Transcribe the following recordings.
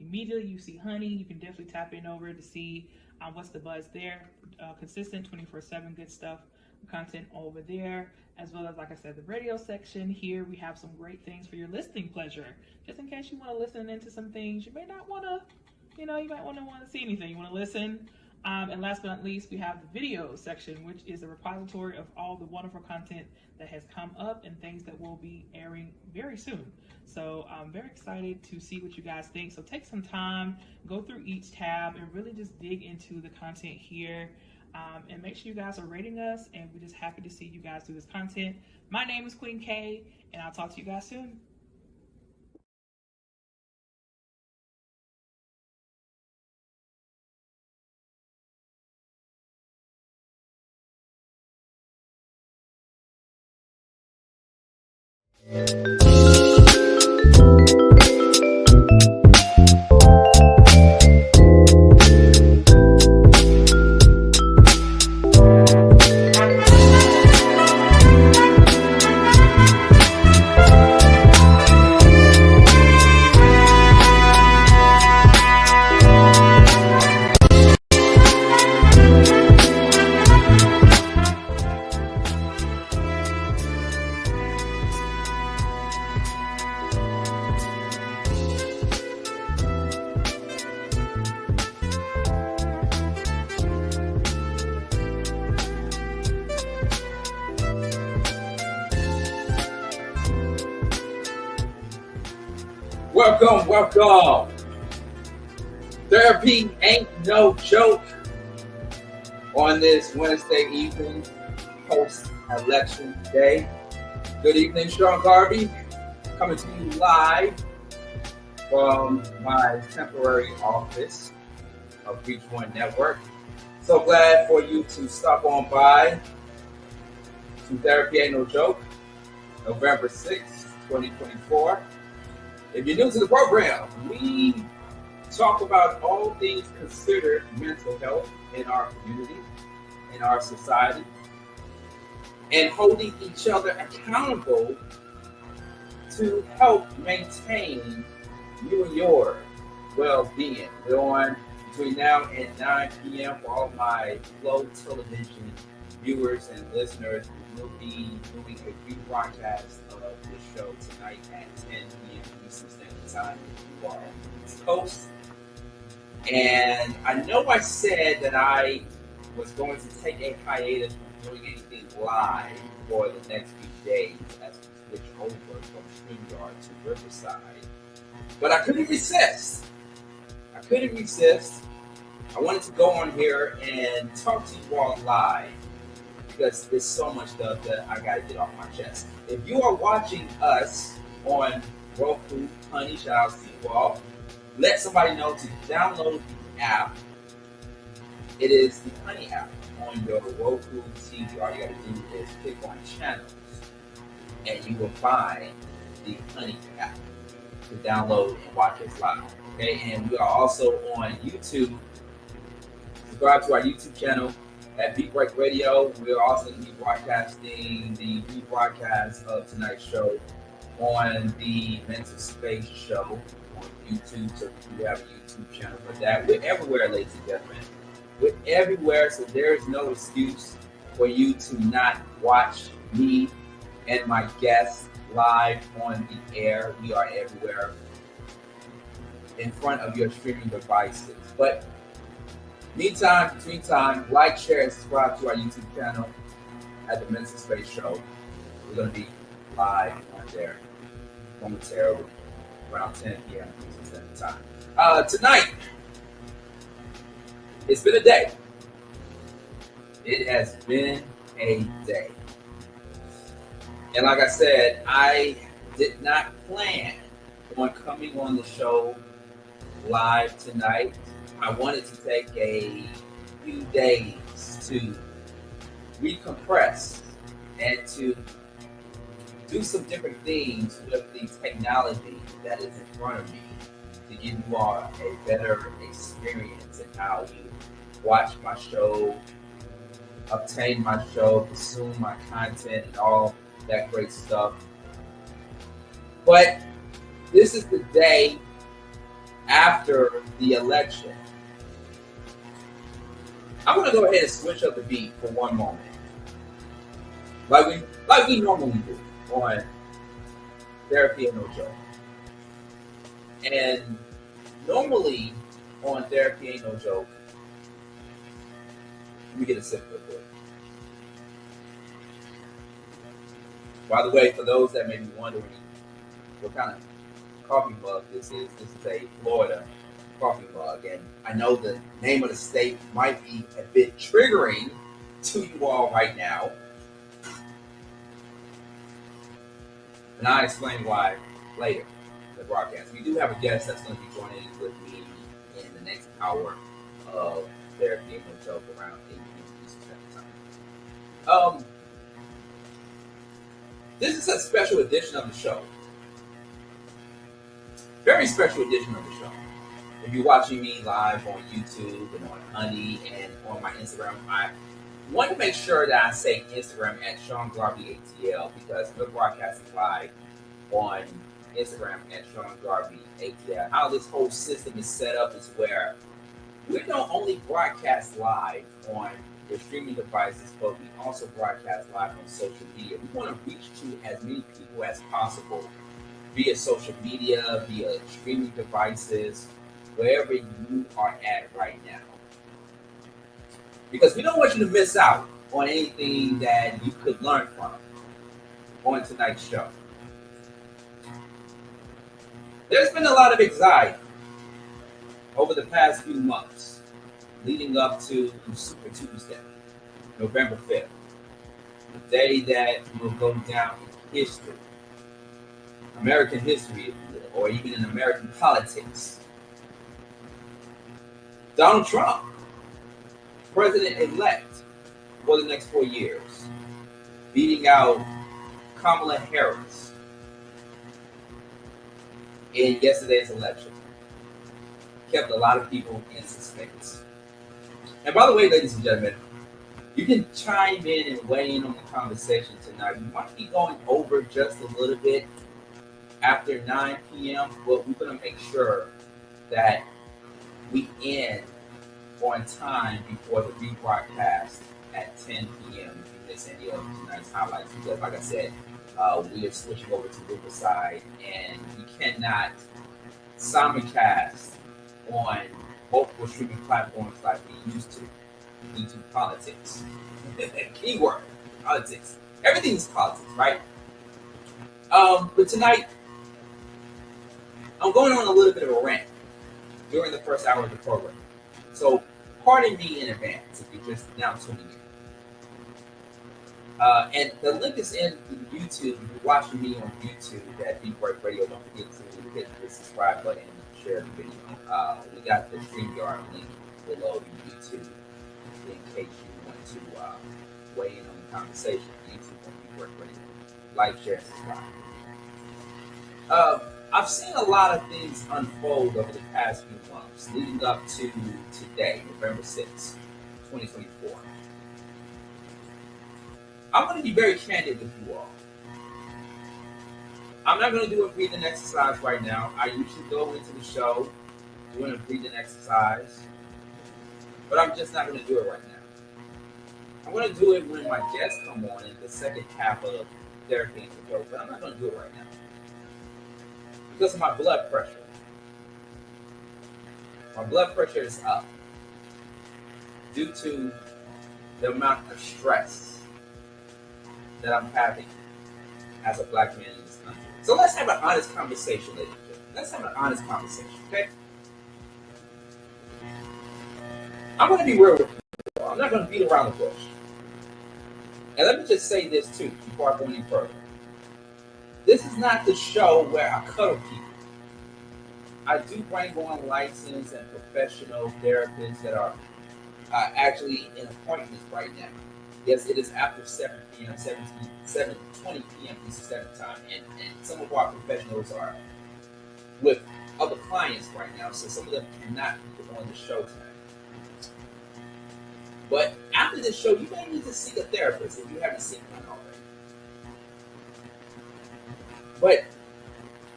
immediately you see Honey, you can definitely tap in over to see what's the buzz there. Consistent 24/7 good stuff, content over there, as well as, like I said, the radio section. Here we have some great things for your listening pleasure. Just in case you want to listen into some things, you may not want to, you might want to see anything. You want to listen. And last but not least, we have the video section, which is a repository of all the wonderful content that has come up and things that will be airing very soon. So I'm very excited to see what you guys think. So take some time, go through each tab, and really just dig into the content here. And make sure you guys are rating us, and we're just happy to see you guys do this content. My name is Queen K, and I'll talk to you guys soon. Welcome. Therapy ain't no joke on this Wednesday evening, post-election day. Good evening, Sean Garvey, coming to you live from my temporary office of Reach One Network. So glad for you to stop on by to Therapy Ain't No Joke, November 6th, 2024. If you're new to the program, we talk about all things considered mental health in our community, in our society, and holding each other accountable to help maintain you and your well-being. We're on between now and 9 p.m. for all my Flow Television viewers and listeners. We'll be doing a rebroadcast of this show tonight at 10 p.m. Eastern Standard Time if you are on the East Coast. And I know I said that I was going to take a hiatus from doing anything live for the next few days as we switch over from StreamYard to Riverside. But I couldn't resist. I wanted to go on here and talk to you all live because there's so much stuff that I got to get off my chest. If you are watching us on Roku, Honey, shout out to you all. Let somebody know to download the app. It is the Honey app on your Roku TV. All you got to do is click on channels and you will find the Honey app to download and watch us live. Okay, and we are also on YouTube. Subscribe to our YouTube channel at Beat Break Radio. We are also going to be broadcasting the rebroadcast of tonight's show on the Mental Space Show on YouTube. So we have a YouTube channel for that. We're everywhere, ladies and gentlemen. We're everywhere, so there is no excuse for you to not watch me and my guests live on the air. We are everywhere in front of your streaming devices. But meantime, between time, like, share, and subscribe to our YouTube channel at the Mental Space Show. We're going to be live on there momentarily around 10 p.m. Eastern Standard Time. Tonight, it's been a day. It has been a day. And like I said, I did not plan on coming on the show live tonight. I wanted to take a few days to recompress and to do some different things with the technology that is in front of me to give you all a better experience in how you watch my show, obtain my show, consume my content, and all that great stuff. But this is the day after the election. I'm gonna go ahead and switch up the beat for one moment, like we normally do on Therapy and No Joke. And normally on Therapy Ain't No Joke, we get a sip of it. By the way, for those that may be wondering what kind of coffee mug this is a Florida coffee mug. And I know the name of the state might be a bit triggering to you all right now. And I'll explain why later in the broadcast. We do have a guest that's going to be joining with me in the next hour of Therapy and No Joke around 8 p.m. Eastern Standard Time. This is a special edition of the show. Very special edition of the show. If you're watching me live on YouTube and on Honey and on my Instagram, I want to make sure that I say Instagram at Sean Garvey ATL because we're broadcasting live on Instagram at Sean Garvey ATL. How this whole system is set up is where we don't only broadcast live on the streaming devices, but we also broadcast live on social media. We want to reach to as many people as possible via social media, via streaming devices, wherever you are at right now. Because we don't want you to miss out on anything that you could learn from on tonight's show. There's been a lot of anxiety over the past few months leading up to Super Tuesday, November 5th, the day that will go down in history, American history, or even in American politics. Donald Trump, president-elect for the next 4 years, beating out Kamala Harris in yesterday's election. Kept a lot of people in suspense. And by the way, ladies and gentlemen, you can chime in and weigh in on the conversation tonight. We might be going over just a little bit after 9 p.m., but we're going to make sure that we end on time before the rebroadcast at 10 p.m. If you miss any of tonight's highlights, because like I said, we are switching over to Riverside, and we cannot simulcast on multiple streaming platforms like we used to due to politics. Keyword, politics. Everything's politics, right? But tonight, I'm going on a little bit of a rant during the first hour of the program. So pardon me in advance if you're just now tuning in. And the link is in YouTube. If you're watching me on YouTube at Deep Break Radio, don't forget to hit the subscribe button and share the video. We got the StreamYard link below YouTube in case you want to weigh in on the conversation. YouTube on Deep Break Radio. Like, share, subscribe. I've seen a lot of things unfold over the past few months, leading up to today, November 6th, 2024. I'm going to be very candid with you all. I'm not going to do a breathing exercise right now. I usually go into the show doing a breathing exercise, but I'm just not going to do it right now. I'm going to do it when my guests come on in the second half of Therapy and No Joke, but I'm not going to do it right now because of my blood pressure. My blood pressure is up due to the amount of stress that I'm having as a black man in this country. So let's have an honest conversation, ladies and gentlemen. Let's have an honest conversation, okay? I'm going to be real with you. I'm not going to beat around the bush. And let me just say this too before I go any further. This is not the show where I cuddle people. I do bring on licensed and professional therapists that are actually in appointments right now. Yes, it is after 7 p.m., 7:20 p.m. Eastern Standard Time, and some of our professionals are with other clients right now, so some of them cannot be on the show tonight. But after this show, you may need to seek a therapist if you haven't seen one already. But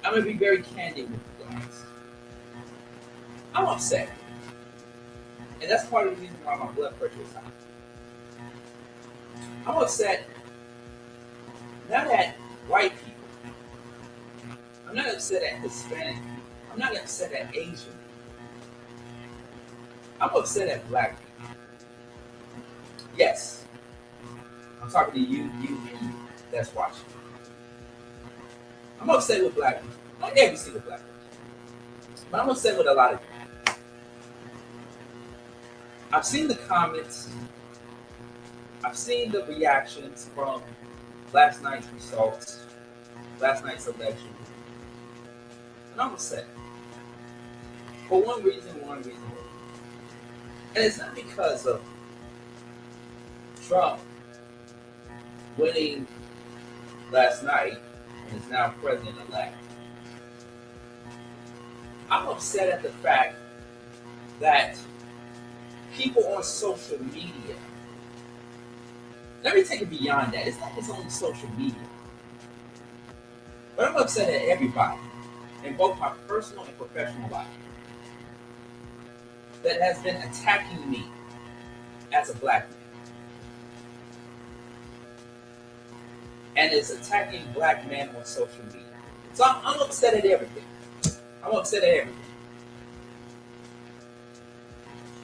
I'm going to be very candid with you guys. I'm upset. And that's part of the reason why my blood pressure is high. I'm upset not at white people. I'm not upset at Hispanic people. I'm not upset at Asian people. I'm upset at black people. Yes. I'm talking to you, and you that's watching. I'm upset with black people. Not every single black person. But I'm upset with a lot of people. I've seen the comments. I've seen the reactions from last night's results, last night's election. And I'm upset. For one reason only. And it's not because of Trump winning last night and is now president-elect. I'm upset at the fact that people on social media, let me take it beyond that. It's not just only social media. But I'm upset at everybody in both my personal and professional life that has been attacking me as a black man. And is attacking black men on social media. So I'm upset at everything. I'm upset at everything.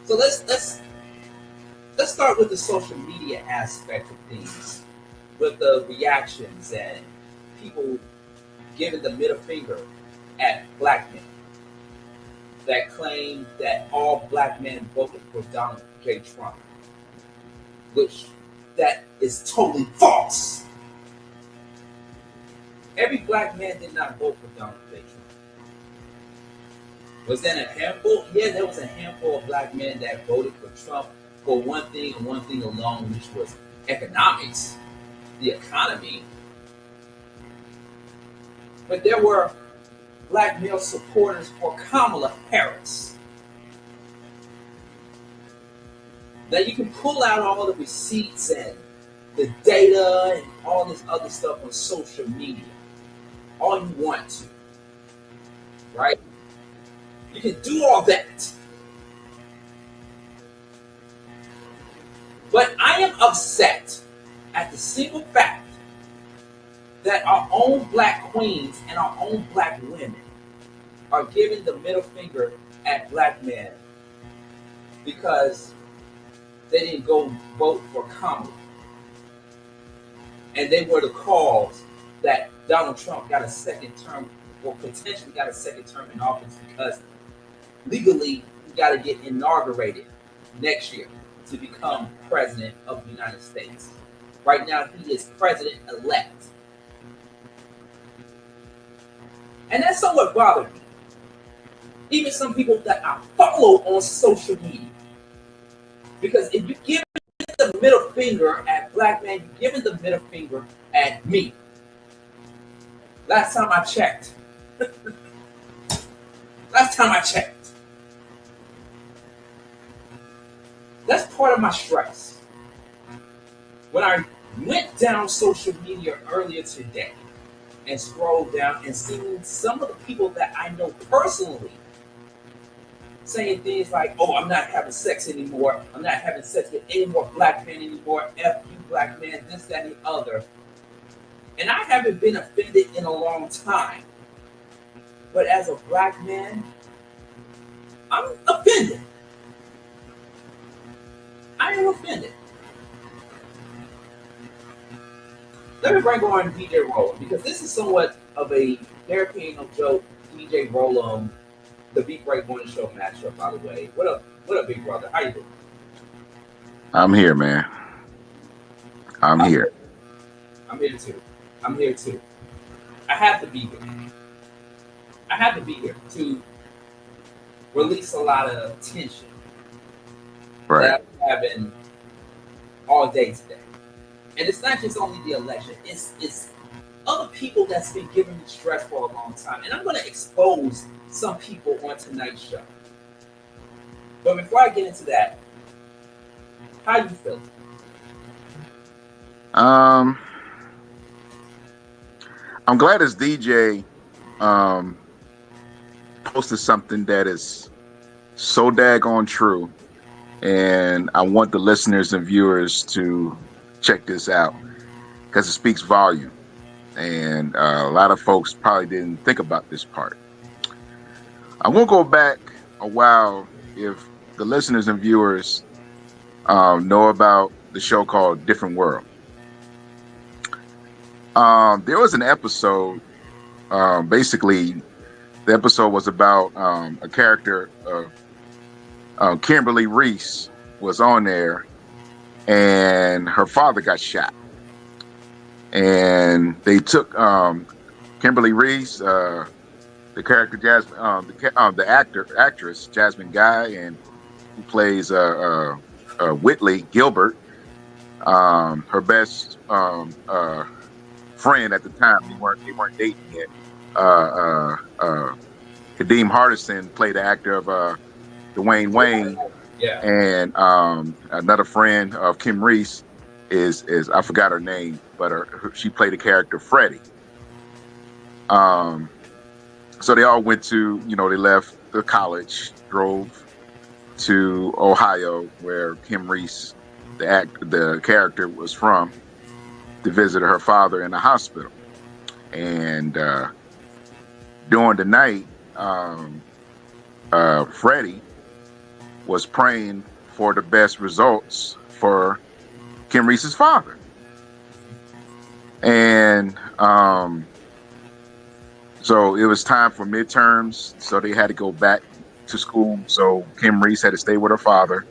So let's start with the social media aspect of things, with the reactions and people giving the middle finger at black men that claim that all black men voted for Donald J. Trump, which that is totally false. Every black man did not vote for Donald J. Trump. Was that a handful? Yeah, there was a handful of black men that voted for Trump for one thing and one thing alone, which was economics, the economy. But there were black male supporters for Kamala Harris. Now you can pull out all the receipts and the data and all this other stuff on social media all you want to, right? You can do all that. But I am upset at the simple fact that our own black queens and our own black women are giving the middle finger at black men because they didn't go vote for Kamala. And they were the cause that Donald Trump got a second term, or potentially got a second term in office, because legally he got to get inaugurated next year to become president of the United States. Right now he is president-elect. And that somewhat bothered me. Even some people that I follow on social media. Because if you give the middle finger at black men, you're giving the middle finger at me. Last time I checked. That's part of my stress. When I went down social media earlier today and scrolled down and seen some of the people that I know personally saying things like, oh, I'm not having sex anymore. I'm not having sex with any more black men anymore. F you black men, this, that, and the other. And I haven't been offended in a long time. But as a black man, I'm offended. I am offended. Let me bring on DJ Rollum, because this is somewhat of a therapy no joke DJ Rollum, the Beat Break Morning Show matchup, by the way. What up, big brother? How you doing? I'm here, man. I'm here. I'm here too. I have to be here. I have to be here to release a lot of tension that I'm having all day today. And it's not just only the election. It's other people that's been giving me stress for a long time. And I'm going to expose some people on tonight's show. But before I get into that, how you feeling? I'm glad this DJ posted something that is so daggone true. And I want the listeners and viewers to check this out because it speaks volume. And a lot of folks probably didn't think about this part. I won't go back a while if the listeners and viewers know about the show called Different World. There was an episode, basically, the episode was about a character of Kimberly Reese was on there, and her father got shot. And they took Kimberly Reese, the character Jasmine, the actress Jasmine Guy, and who plays Whitley Gilbert, her best friend at the time. They weren't dating yet. Kadeem Hardison played the actor of Dwayne Wayne, Yeah. and another friend of Kim Reese is I forgot her name, but she played the character Freddie. So they all went to, they left the college, drove to Ohio, where Kim Reese, the character, was from, to visit her father in the hospital. And during the night, Freddie was praying for the best results for Kim Reese's father. And so it was time for midterms, so they had to go back to school. So Kim Reese had to stay with her father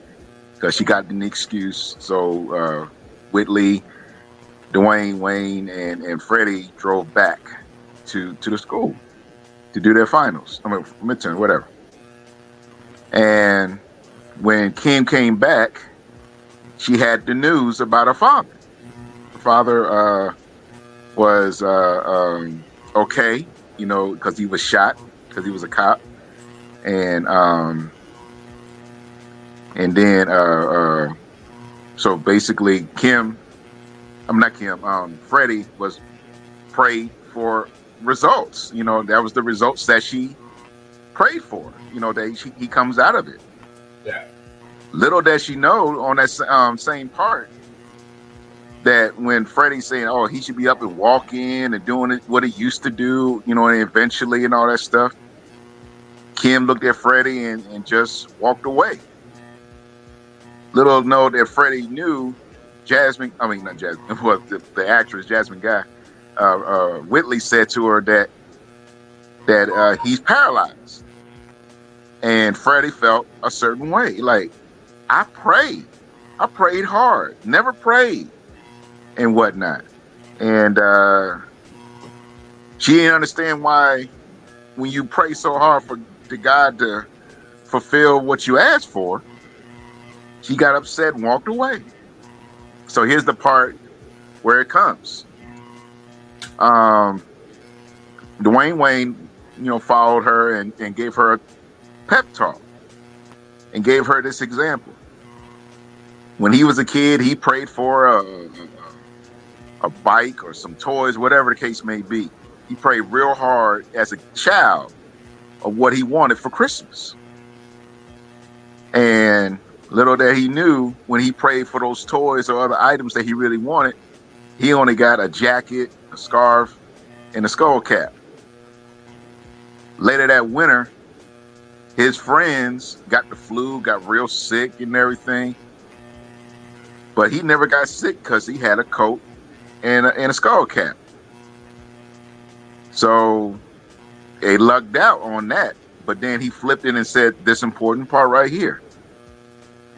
because she got an excuse. So Whitley, Dwayne Wayne, and Freddie drove back to the school to do their finals. Midterm, whatever. And when Kim came back, she had the news about her father. Her father was okay, because he was shot, because he was a cop. And then so basically Freddie was prayed for results. That was the results that she prayed for. That he comes out of it. Yeah. Little does she know on that same part that when Freddie's saying, "Oh, he should be up and walking and doing what he used to do," and eventually and all that stuff, Kim looked at Freddie and just walked away. Little know that Freddie knew not Jasmine, well, the actress Jasmine Guy, Whitley said to her that he's paralyzed. And Freddie felt a certain way. Like, I prayed hard, never prayed, and whatnot. And she didn't understand why, when you pray so hard to God to fulfill what you asked for, she got upset and walked away. So here's the part where it comes. Dwayne Wayne, followed her and gave her a pep talk and gave her this example. When he was a kid, he prayed for a bike or some toys, whatever the case may be. He prayed real hard as a child of what he wanted for Christmas. And little that he knew, when he prayed for those toys or other items that he really wanted, he only got a jacket, a scarf, and a skull cap. Later that winter, his friends got the flu, got real sick and everything. But he never got sick because he had a coat and a skull cap. So he lucked out on that. But then he flipped it and said this important part right here.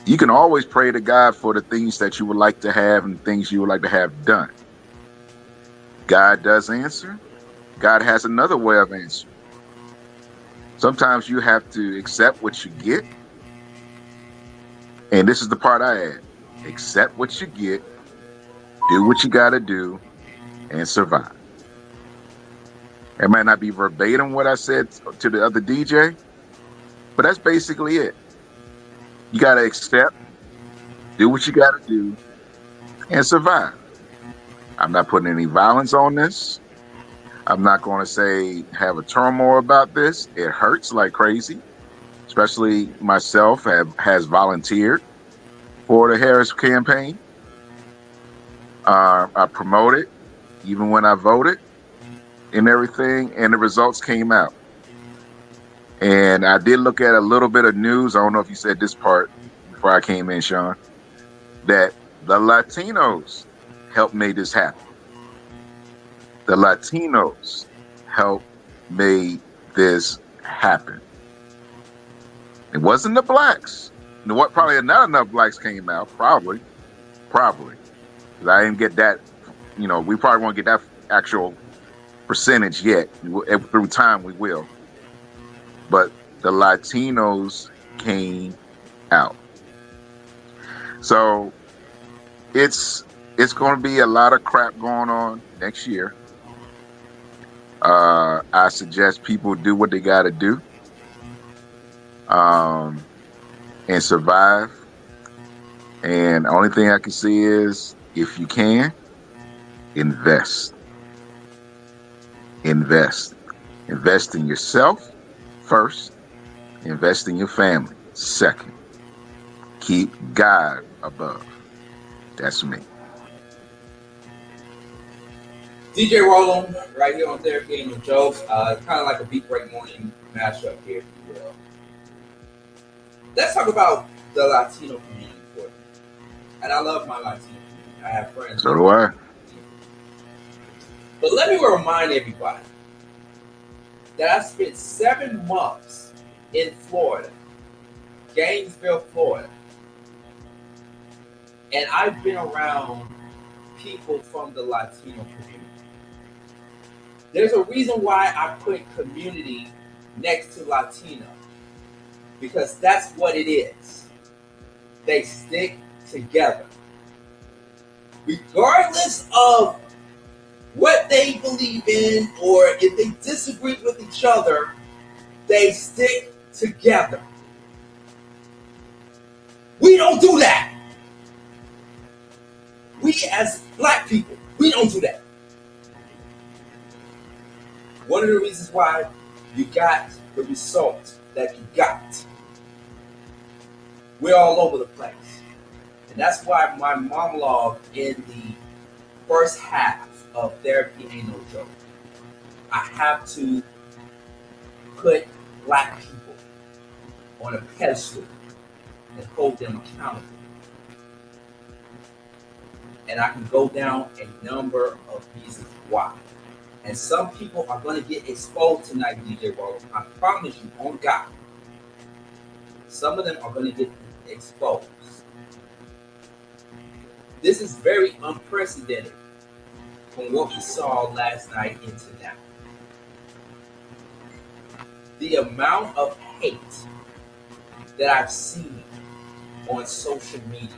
You can always pray to God for the things that you would like to have and things you would like to have done. God does answer. God has another way of answering. Sometimes you have to accept what you get. And this is the part I add. Accept what you get, do what you got to do, and survive. It might not be verbatim what I said to the other DJ, but that's basically it. You got to accept, do what you got to do, and survive. I'm not putting any violence on this. I'm not going to say have a turmoil about this. It hurts like crazy. especially myself, has volunteered for the Harris campaign. I promoted, even when I voted and everything, and the results came out. And I did look at a little bit of news. I don't know if you said this part before I came in, Sean, that the Latinos helped make this happen. The Latinos helped make this happen. It wasn't the blacks. What? Probably not enough blacks came out. Probably. Because I didn't get that. We probably won't get that actual percentage yet. Through time, we will. But the Latinos came out. So it's going to be a lot of crap going on next year. I suggest people do what they got to do and survive. And the only thing I can see is, if you can, invest. Invest in yourself first. Invest in your family second. Keep God above. That's me. DJ Roland, right here on Therapy Ain't No Jokes. Kind of like a beat break morning mashup here, if you will. Let's talk about the Latino community for you. And I love my Latino community. I have friends. So do I. But let me remind everybody that I spent 7 months in Florida, Gainesville, Florida. And I've been around people from the Latino community. There's a reason why I put community next to Latino, because that's what it is. They stick together. Regardless of what they believe in, or if they disagree with each other, they stick together. We don't do that. We as black people, we don't do that. One of the reasons why you got the result that you got. We're all over the place. And that's why my monologue in the first half of Therapy Ain't No Joke, I have to put black people on a pedestal and hold them accountable. And I can go down a number of reasons why. And some people are going to get exposed tonight, DJ Roland. I promise you, on God. Some of them are going to get exposed. This is very unprecedented from what we saw last night into now. The amount of hate that I've seen on social media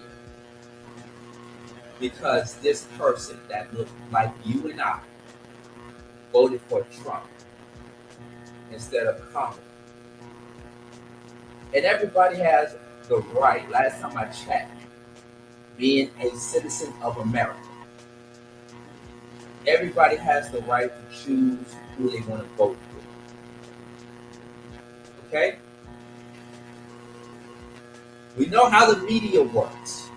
because this person that looked like you and I voted for Trump instead of Kamala. And everybody has the right, last time I checked, being a citizen of America. Everybody has the right to choose who they want to vote for. Okay? We know how the media works.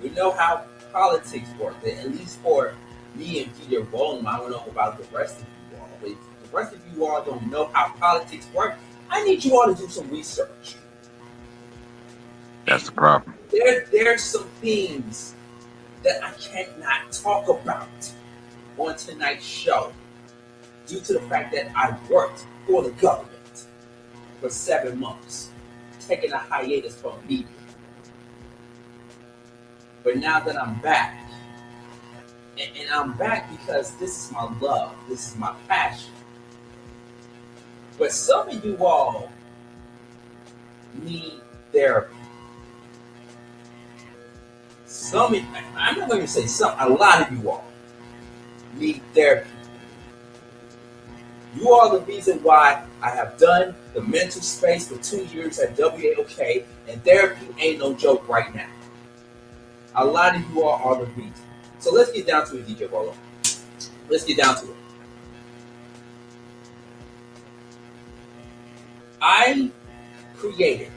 We know how politics work. At least for me and DJ Roland, I don't know about the rest of you all. But if the rest of you all don't know how politics work, I need you all to do some research. That's the problem. There's some things that I cannot talk about on tonight's show due to the fact that I worked for the government for 7 months, taking a hiatus from media. But now that I'm back, and I'm back because this is my love, this is my passion. But some of you all need therapy. I'm not going to say some, a lot of you all need therapy. You are the reason why I have done the mental space for 2 years at WAOK, and therapy ain't no joke right now. A lot of you all are the reason. So let's get down to it, DJ Bolo. Let's get down to it. I created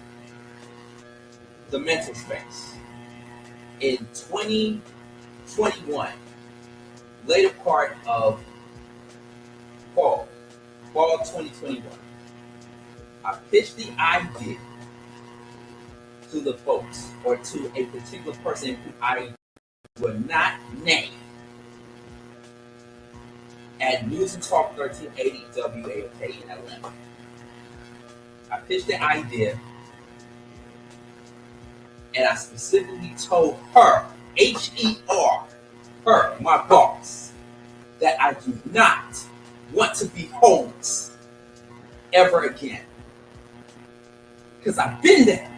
the mental space in 2021, later part of fall 2021. I pitched the idea to the folks or to a particular person who I will not name at News and Talk 1380 WAOK in Atlanta. I pitched the idea and I specifically told her, H-E-R, her, my boss, that I do not want to be homeless ever again. Because I've been there.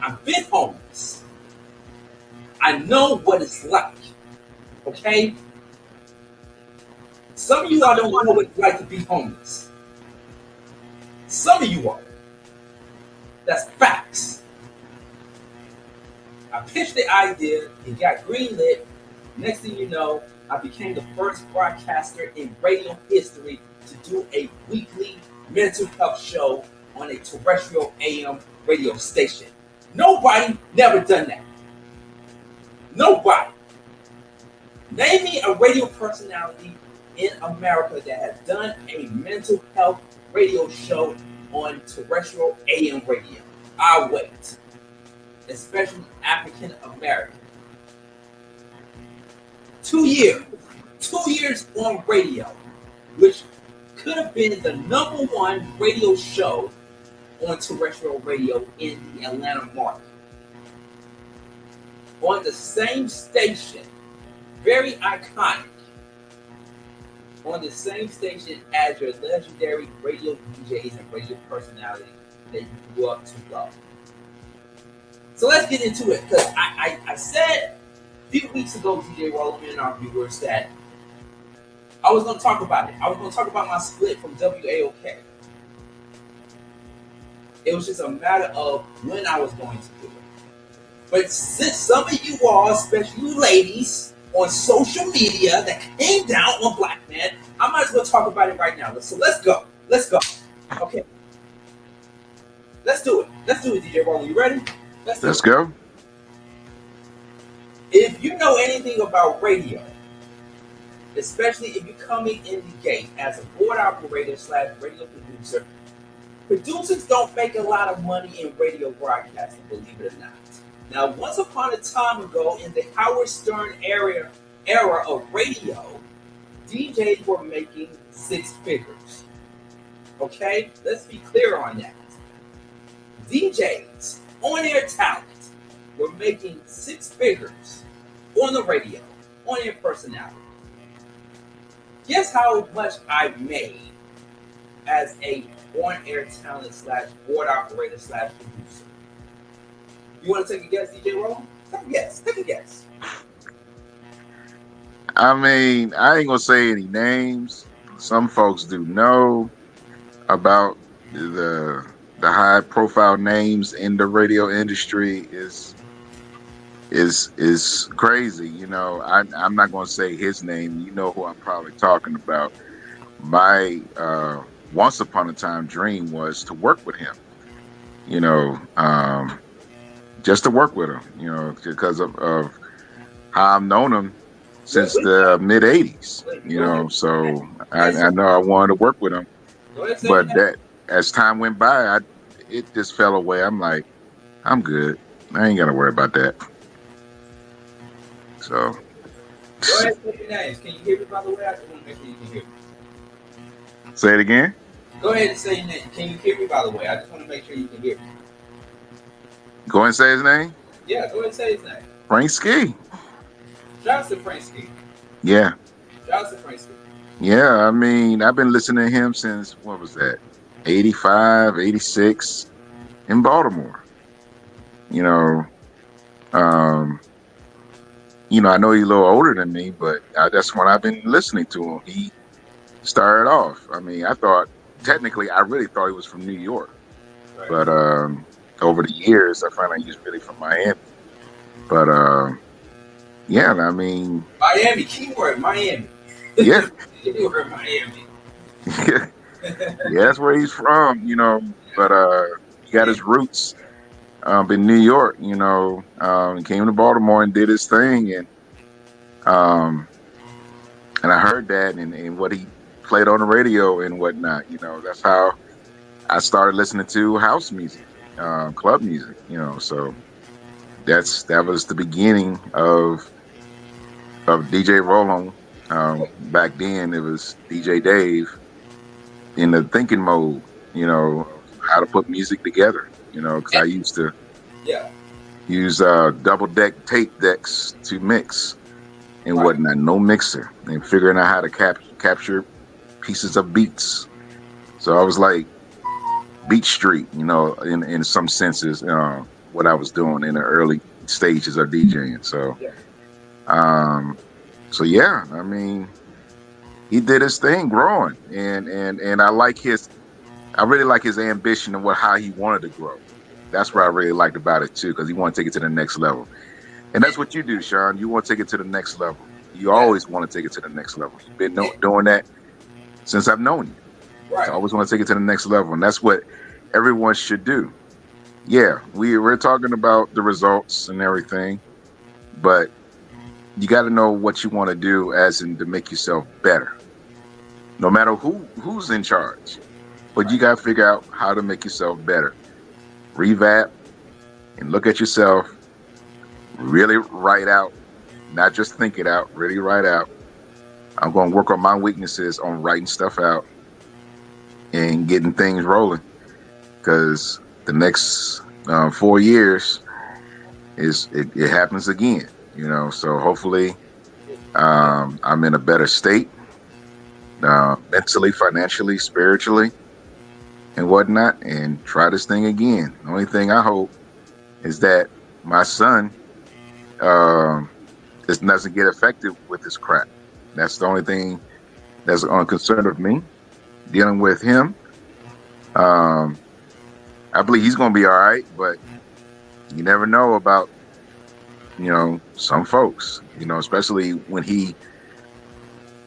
I've been homeless. I know what it's like. Okay? Some of you all don't know what it's like to be homeless. Some of you are. That's facts. I pitched the idea, it got greenlit. Next thing you know, I became the first broadcaster in radio history to do a weekly mental health show on a terrestrial AM radio station. Nobody never done that. Nobody. Name me a radio personality in America that has done a mental health radio show on terrestrial AM radio. I'll wait. Especially African American. 2 years. 2 years on radio, which could have been the #1 radio show on terrestrial radio in the Atlanta market. On the same station, very iconic, on the same station as your legendary radio DJs and radio personalities that you grew up to love. So let's get into it, because I said a few weeks ago, DJ Rollman and our viewers, that I was going to talk about it. I was going to talk about my split from WAOK. It was just a matter of when I was going to do it. But since some of you all, especially you ladies, on social media that came down on Black Man, I might as well talk about it right now. So let's go. Let's go. Okay. Let's do it. Let's do it, DJ Rollman. You ready? Let's go. If you know anything about radio, especially if you're coming in the gate as a board operator / radio producer, producers don't make a lot of money in radio broadcasting, believe it or not. Now, once upon a time ago, in the Howard Stern era of radio, DJs were making 6 figures. Okay? Let's be clear on that. DJs, on-air talent, were making 6 figures on the radio, on-air personality. Guess how much I made as a on-air talent / board operator / producer? You want to take a guess, DJ Roll? Take a guess. Take a guess. I mean, I ain't gonna say any names. Some folks do know about the high-profile names in the radio industry is crazy. You know, I'm not gonna say his name. You know who I'm probably talking about. My once upon a time dream was to work with him. You know, just to work with him. You know, because of how I've known him since the mid '80s. You know, so I know I wanted to work with him, but that as time went by, it just fell away. I'm like, I'm good. I ain't gotta worry about that. So. Go ahead and say your names. Can you hear me, by the way? I just want to make sure you can hear me. Say it again. Go ahead and say your name. Can you hear me, by the way? I just want to make sure you can hear me. Go ahead and say his name. Yeah, go ahead and say his name. Frank Ski. Shout out to Frank Ski. Yeah. Shout out to Frank Ski. Yeah, I mean, I've been listening to him since, what was that? 85, 86 in Baltimore. You know, I know he's a little older than me, but that's when I've been listening to him. He started off. I mean, I really thought he was from New York. Right. But over the years, I found out he was really from Miami. But, yeah, I mean. Miami, keyword, Miami. Yeah. Keyword, Miami. Yeah, that's where he's from, you know. But, got his roots in New York. You know, he came to Baltimore and did his thing, um, and I heard that and what he played on the radio and whatnot. You know, that's how I started listening to house music, club music. You know, so that was the beginning of DJ Roland. Back then, it was DJ Dave in the thinking mode. You know, how to put music together. You know, because I used to Yeah. use double deck tape decks to mix and Right. whatnot. No mixer, and figuring out how to capture pieces of beats. So I was like Beat Street, you know, in some senses, what I was doing in the early stages of DJing. So, Yeah. um, so yeah, I mean, he did his thing, growing, and I really like his ambition and how he wanted to grow. That's what I really liked about it too, because he wanted to take it to the next level. And that's what you do, Sean. You want to take it to the next level. You always want to take it to the next level. You've been doing that since I've known you. Right. I always want to take it to the next level, and that's what everyone should do. Yeah, we're talking about the results and everything, but you got to know what you want to do, as in to make yourself better. No matter who's in charge, but you got to figure out how to make yourself better. Revamp and look at yourself. Really write out, not just think it out. Really write out. I'm going to work on my weaknesses on writing stuff out and getting things rolling, because the next 4 years it happens again, you know. So hopefully I'm in a better state, mentally, financially, spiritually, and whatnot, and try this thing again. The only thing I hope is that my son doesn't get affected with this crap. That's the only thing that's on concern of me, dealing with him. I believe he's going to be all right, but you never know about, you know, some folks, you know, especially when he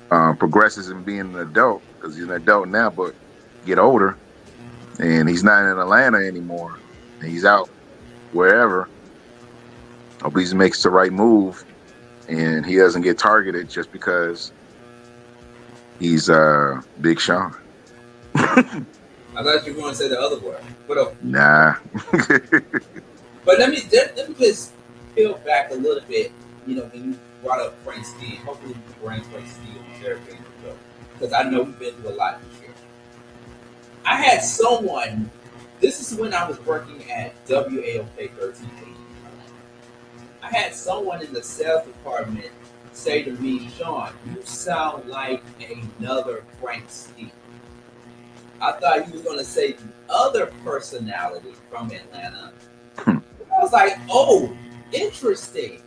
progresses in being an adult, because he's an adult now, but get older and he's not in Atlanta anymore and he's out wherever. Hope he makes the right move and he doesn't get targeted just because he's Big Sean. I thought you were going to say the other word, but Nah. But let me just peel back a little bit. You know, when you brought up Frank Steele, hopefully you can bring Frank Steele on Jerry, because I know we've been through a lot this year. I had someone. This is when I was working at WAOK 1380. I had someone in the sales department say to me, "Sean, you sound like another Frank Steele." I thought he was going to say the other personality from Atlanta. I was like, oh, interesting.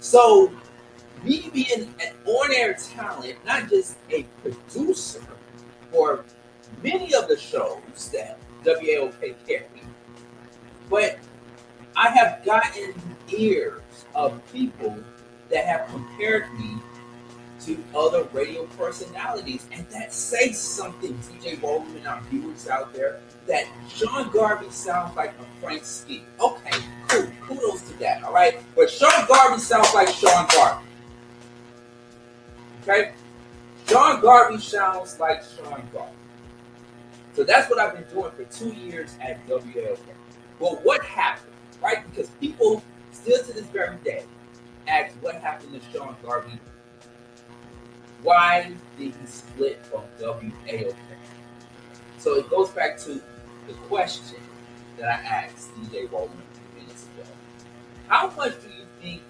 So, me being an on-air talent, not just a producer for many of the shows that WAOK carry, but I have gotten ears of people that have compared me to other radio personalities, and that says something, TJ Roland and our viewers out there, that Sean Garvey sounds like a Frank Steele. Okay, cool, kudos to that, all right? But Sean Garvey sounds like Sean Garvey. Okay? Sean Garvey sounds like Sean Garvey. So that's what I've been doing for 2 years at WAOK. Well, what happened, right? Because people still to this very day ask what happened to Sean Garvey. Why did he split from WAOK? So it goes back to the question that I asked DJ Roland a few minutes ago. How much do you think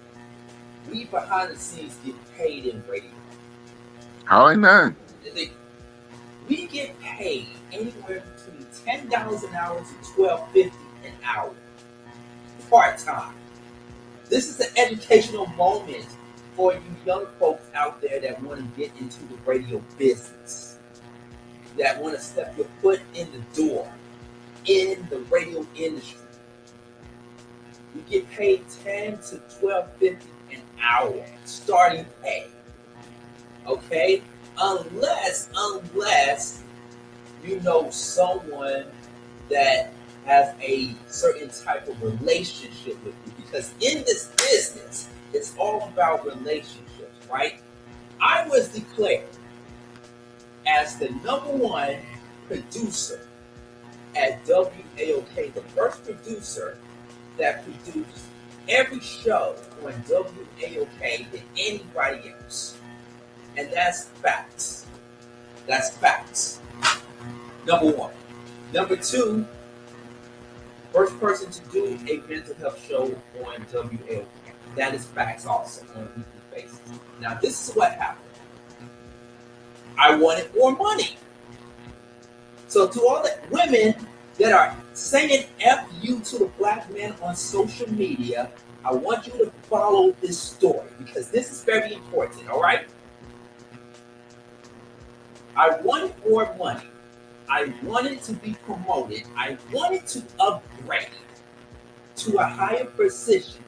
we behind the scenes get paid in radio? Hardly none. We get paid anywhere between $10 an hour to $12.50 an hour, part-time. This is an educational moment for you young folks out there that want to get into the radio business, that want to step your foot in the door in the radio industry. You get paid $10 to $12.50 an hour, starting pay. Okay? Unless you know someone that has a certain type of relationship with you, because in this business, it's all about relationships, right? I was declared as the #1 producer at WAOK, the first producer that produced every show on WAOK than anybody else. And that's facts. That's facts. #1. #2, first person to do a mental health show on WAOK. That is facts also on a weekly basis. Now, this is what happened. I wanted more money. So to all the women that are saying F you to the black men on social media, I want you to follow this story because this is very important, all right? I wanted more money. I wanted to be promoted. I wanted to upgrade to a higher position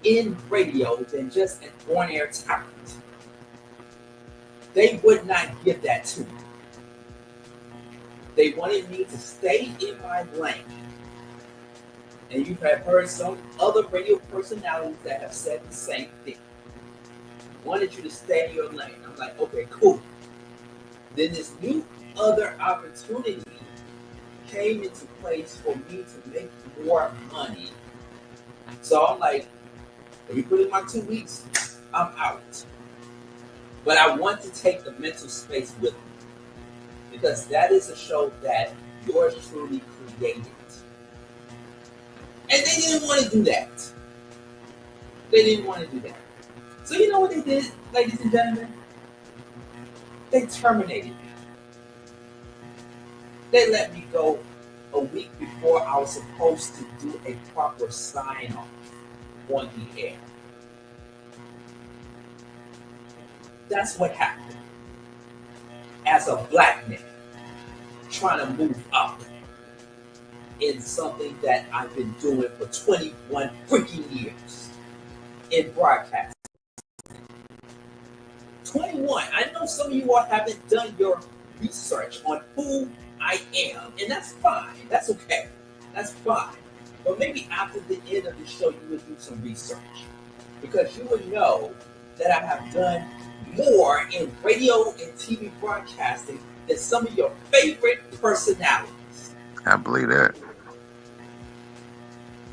in radio than just an on-air talent. They would not give that to me. They wanted me to stay in my lane. And you have heard some other radio personalities that have said the same thing. Wanted you to stay in your lane. I'm like, okay, cool. Then this new other opportunity came into place for me to make more money. So I'm like, if you put in my 2 weeks, I'm out. But I want to take the mental space with me because that is a show that yours truly created. And they didn't want to do that. They didn't want to do that. So you know what they did, ladies and gentlemen? They terminated me. They let me go a week before I was supposed to do a proper sign-off on the air. That's what happened. As a black man trying to move up in something that I've been doing for 21 freaking years in broadcasting. 21. I know some of you all haven't done your research on who I am, and that's fine. That's okay. That's fine. But maybe after the end of the show, you would do some research because you would know that I have done more in radio and TV broadcasting than some of your favorite personalities. I believe that.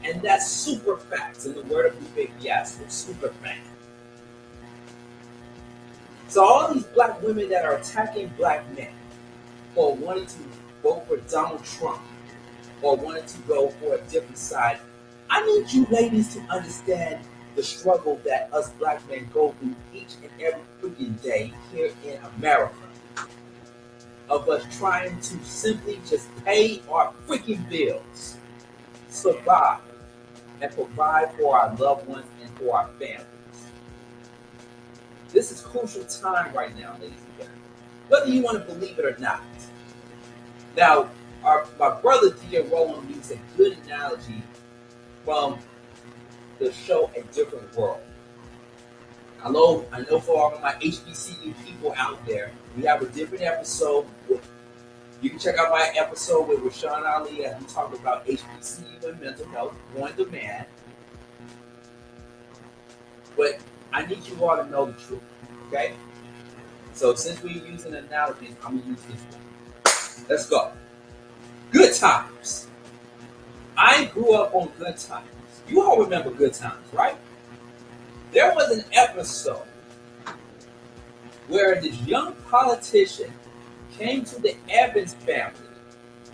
And that's super facts in the word of the big yes, it's super fact. So all these black women that are attacking black men or wanting to vote for Donald Trump or wanting to go for a different side, I need you ladies to understand the struggle that us black men go through each and every freaking day here in America. Of us trying to simply just pay our freaking bills, survive, and provide for our loved ones and for our families. This is crucial time right now, ladies and gentlemen, whether you want to believe it or not. Now, my brother D.A. Rowland used a good analogy from the show A Different World. I know for all of my HBCU people out there, we have a different episode. You can check out my episode with Rashawn Ali as we talk about HBCU and mental health on demand. But I need you all to know the truth, okay? So since we're using analogies, I'm going to use this one. Let's go. Good times. I grew up on Good Times. You all remember Good Times, right? There was an episode where this young politician came to the Evans family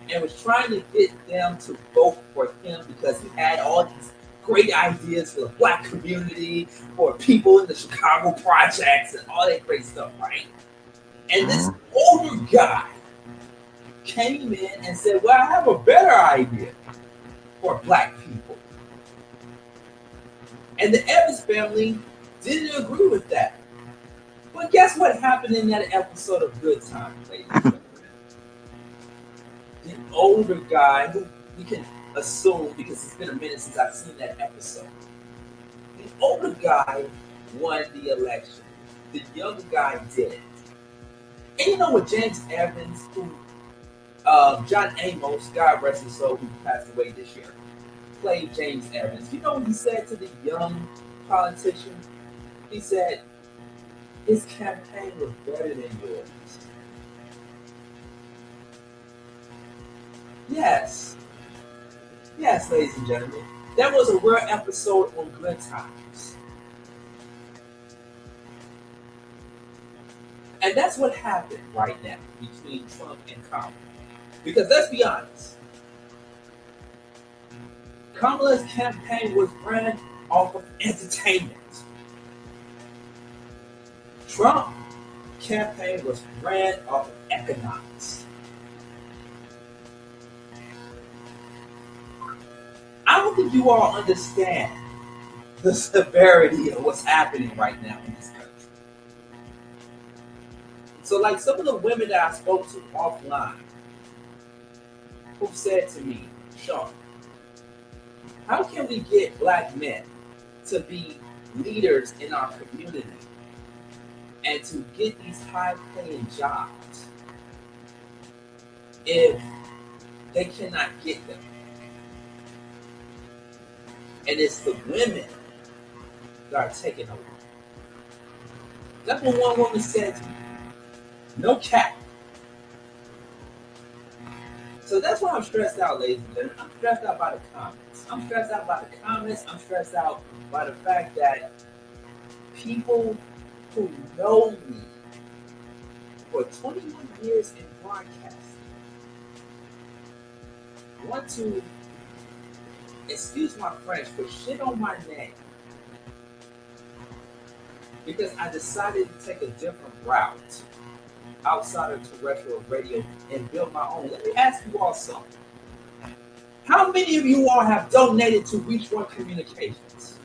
and was trying to get them to vote for him because he had all these great ideas for the black community, for people in the Chicago projects and all that great stuff, right? And this older guy came in and said, well, I have a better idea for black people. And the Evans family didn't agree with that. But guess what happened in that episode of Good Times, ladies and gentlemen? The older guy, who we can assume because it's been a minute since I've seen that episode, the older guy won the election. The younger guy didn't. And you know what James Evans, who John Amos, God rest his soul, who passed away this year, played James Evans. You know what he said to the young politician? He said, his campaign was better than yours. Yes. Yes, ladies and gentlemen. That was a rare episode on Good Times. And that's what happened right now between Trump and Kamala. Because let's be honest, Kamala's campaign was ran off of entertainment. Trump's campaign was ran off of economics. I don't think you all understand the severity of what's happening right now in this country. So, like some of the women that I spoke to offline, who said to me, Sean, how can we get black men to be leaders in our community and to get these high-paying jobs if they cannot get them? And it's the women that are taking over. That's what one woman said to me. No cap. So that's why I'm stressed out, ladies and gentlemen. I'm stressed out by the comments. I'm stressed out by the comments. I'm stressed out by the fact that people who know me for 21 years in broadcasting want to, excuse my French, but shit on my name because I decided to take a different route outside of terrestrial radio and build my own. Let me ask you all something. How many of you all have donated to Reach One Communications?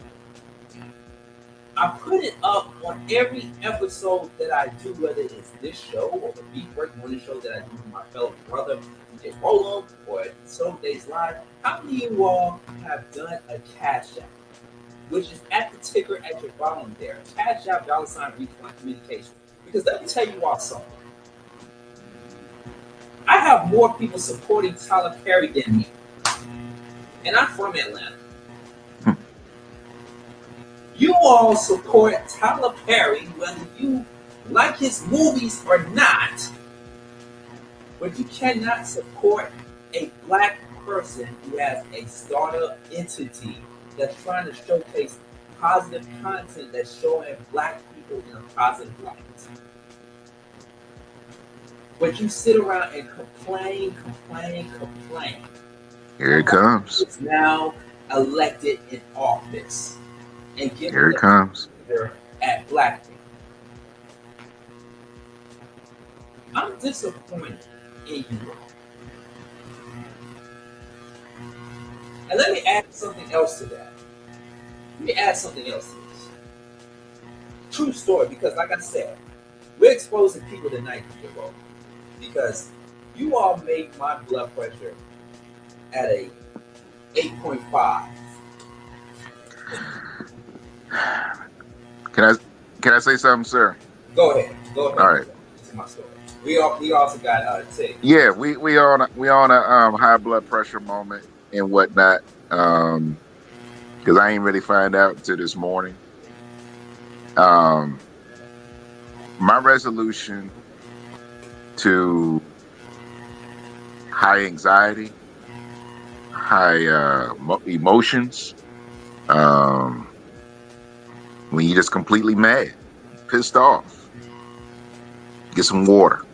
I put it up on every episode that I do, whether it's this show or the Beat Break Morning show that I do with my fellow brother, DJ Rolo, or Soul Days Live. How many of you all have done a Cash App, which is at the ticker at your bottom there? Cash App, $ Reach One Communications. Because let me tell you all something. I have more people supporting Tyler Perry than me. And I'm from Atlanta. You all support Tyler Perry, whether you like his movies or not, but you cannot support a black person who has a startup entity that's trying to showcase positive content that's showing black people in a positive light. But you sit around and complain. Here it comes. It's now elected in office. And give Here it comes. At black people. I'm disappointed in you all. And let me add something else to that. This. True story, because like I said, we're exposing people tonight to the road. Because you all made my blood pressure at a 8.5. Can I say something, sir? Go ahead. All right. This is my story. We also got Tig. Yeah, we on a high blood pressure moment and whatnot. Because I ain't really find out until this morning. My resolution to high anxiety, high emotions, when you're just completely mad, pissed off, get some water.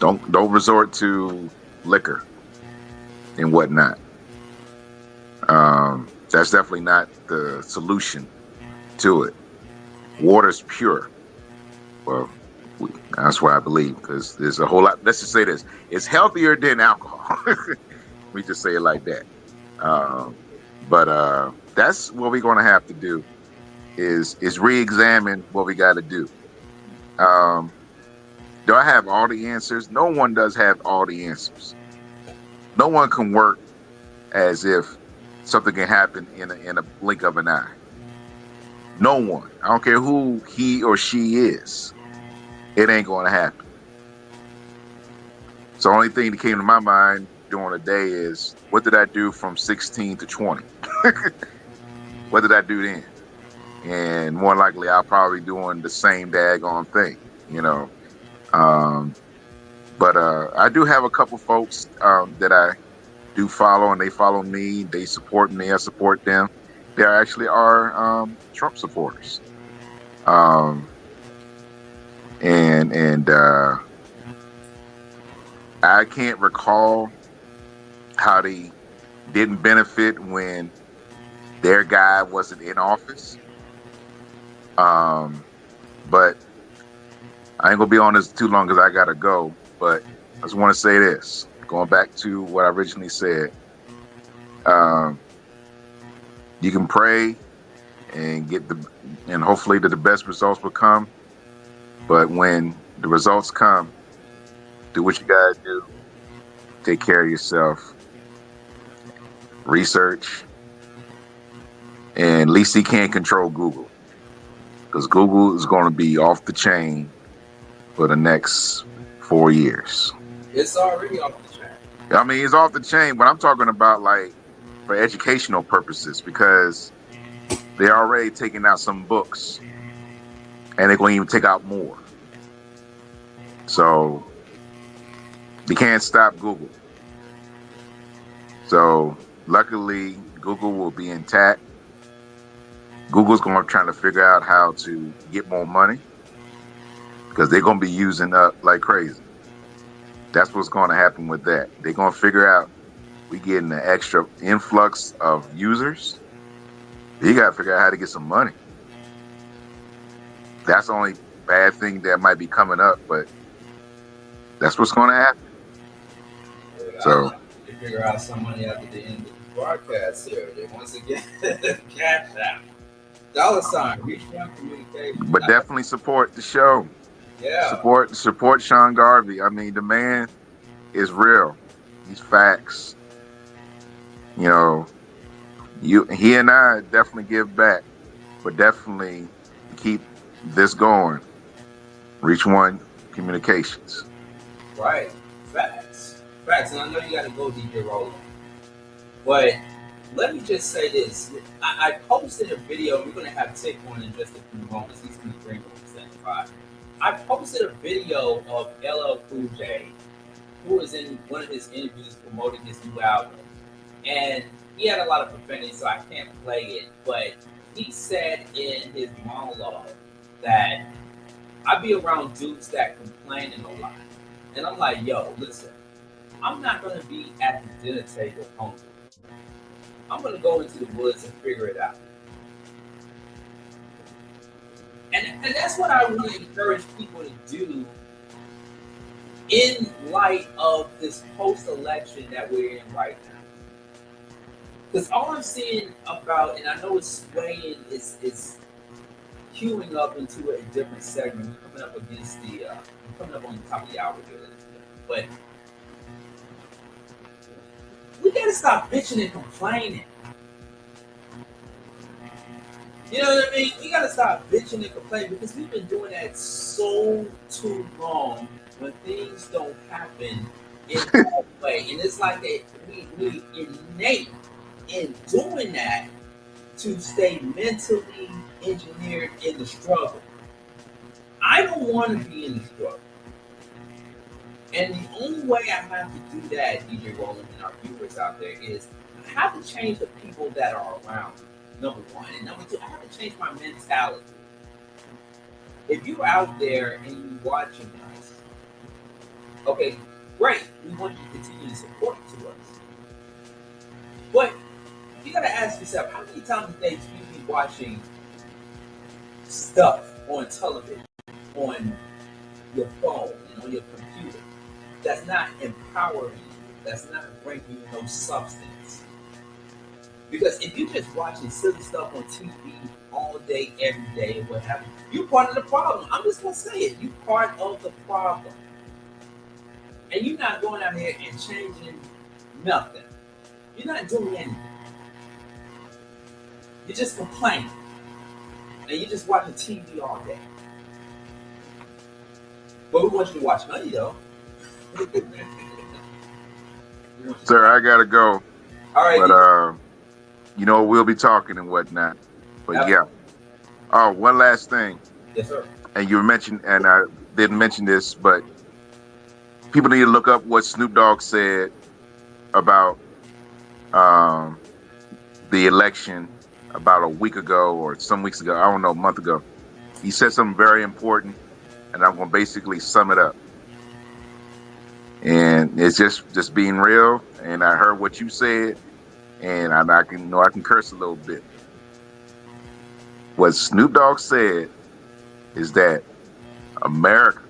Don't resort to liquor and whatnot. That's definitely not the solution to it. Water's pure. Well, that's what I believe, because there's a whole lot. Let's just say this: it's healthier than alcohol. We just say it like that. But that's what we're going to have to do is re-examine what we got to do. Do I have all the answers? No one does have all the answers. No one can work as if something can happen in a blink of an eye. No one. I don't care who he or she is. It ain't going to happen. So the only thing that came to my mind during the day is, what did I do from 16 to 20? What did I do then? And more likely, I'll probably doing the same daggone thing, you know. But I do have a couple folks that I do follow, and they follow me. They support me. I support them. They actually are Trump supporters. And I can't recall how they didn't benefit when their guy wasn't in office. But I ain't gonna be on this too long because I gotta go. But I just want to say this, going back to what I originally said. You can pray and and hopefully that the best results will come. But when the results come, do what you gotta do. Take care of yourself. Research. And at least he can't control Google, because Google is going to be off the chain for the next 4 years. It's already off the chain. I mean, it's off the chain, but I'm talking about like for educational purposes, because they're already taking out some books and they're going to even take out more. So you can't stop Google. So luckily, Google will be intact. Google's going to try to figure out how to get more money, because they're going to be using up like crazy. That's what's going to happen with that. They're going to figure out we getting an extra influx of users. You got to figure out how to get some money. That's the only bad thing that might be coming up, but that's what's going to happen. So to figure out some money after the end of the broadcast here. They once again cash out. $ Reach One Communication. But definitely support the show. Yeah. Support Sean Garvey. I mean, the man is real. He's facts. You know, he and I definitely give back, but definitely keep this going. Reach One Communications. Right. Facts. And I know you got to go, DJ Roland. But let me just say this. I posted a video. We're going to have Tick on in just a few moments. He's going to bring up the 75. I posted a video of LL Cool J, who was in one of his interviews promoting his new album. And he had a lot of profanity, so I can't play it. But he said in his monologue that I be around dudes that complaining a lot. And I'm like, yo, listen, I'm not going to be at the dinner table hungry. I'm going to go into the woods and figure it out. And that's what I want to encourage people to do in light of this post-election that we're in right now. Because all I'm seeing about, and I know it's swaying, it's queuing up into a different segment. We're coming up against coming up on the top of the hour here. But we got to stop bitching and complaining. You know what I mean? We gotta stop bitching and complaining, because we've been doing that so too long when things don't happen in that way. And it's like that we innate in doing that to stay mentally engineered in the struggle. I don't want to be in the struggle. And the only way I have to do that, DJ Roland and our viewers out there, is I have to change the people that are around me. Number one. And number two, I have to change my mentality. If you're out there and you're watching us, okay, great. We want you to continue to support to us. But you got to ask yourself, how many times a day do you be watching stuff on television, on your phone, and on your computer that's not empowering you, that's not bringing you no substance? Because if you're just watching silly stuff on TV all day, every day, and what have you, you're part of the problem. I'm just going to say it. You're part of the problem. And you're not going out here and changing nothing. You're not doing anything. You're just complaining. And you're just watching TV all day. But we want you to watch money, though. Sir, I gotta go. All right. But you know, we'll be talking and whatnot. But yeah. Oh, one last thing. Yes, sir. And you mentioned, and I didn't mention this, but people need to look up what Snoop Dogg said about the election about a week ago or some weeks ago. I don't know, a month ago. He said something very important, and I'm going to basically sum it up. And it's just being real. And I heard what you said, and I can curse a little bit. What Snoop Dogg said is that America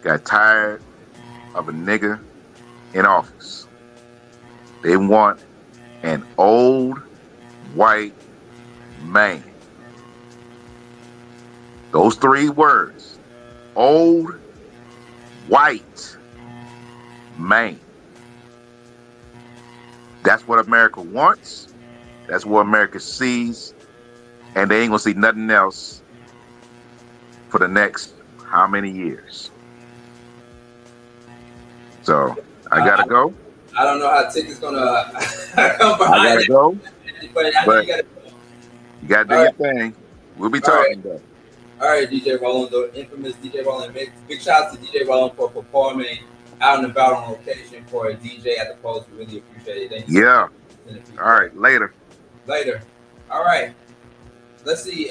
got tired of a nigga in office. They want an old white man. Those 3 words. Old white man. That's what America wants. That's what America sees. And they ain't gonna see nothing else for the next how many years. So I gotta go. I don't know how Tick is gonna come behind I gotta go. But I think you gotta do your thing. We'll be talking though. All right, DJ Roland, the infamous DJ Roland. Big shout out to DJ Roland for performing out and about on location for a DJ at the post. We really appreciate it. Thank you. Yeah. All right, later. All right. Let's see,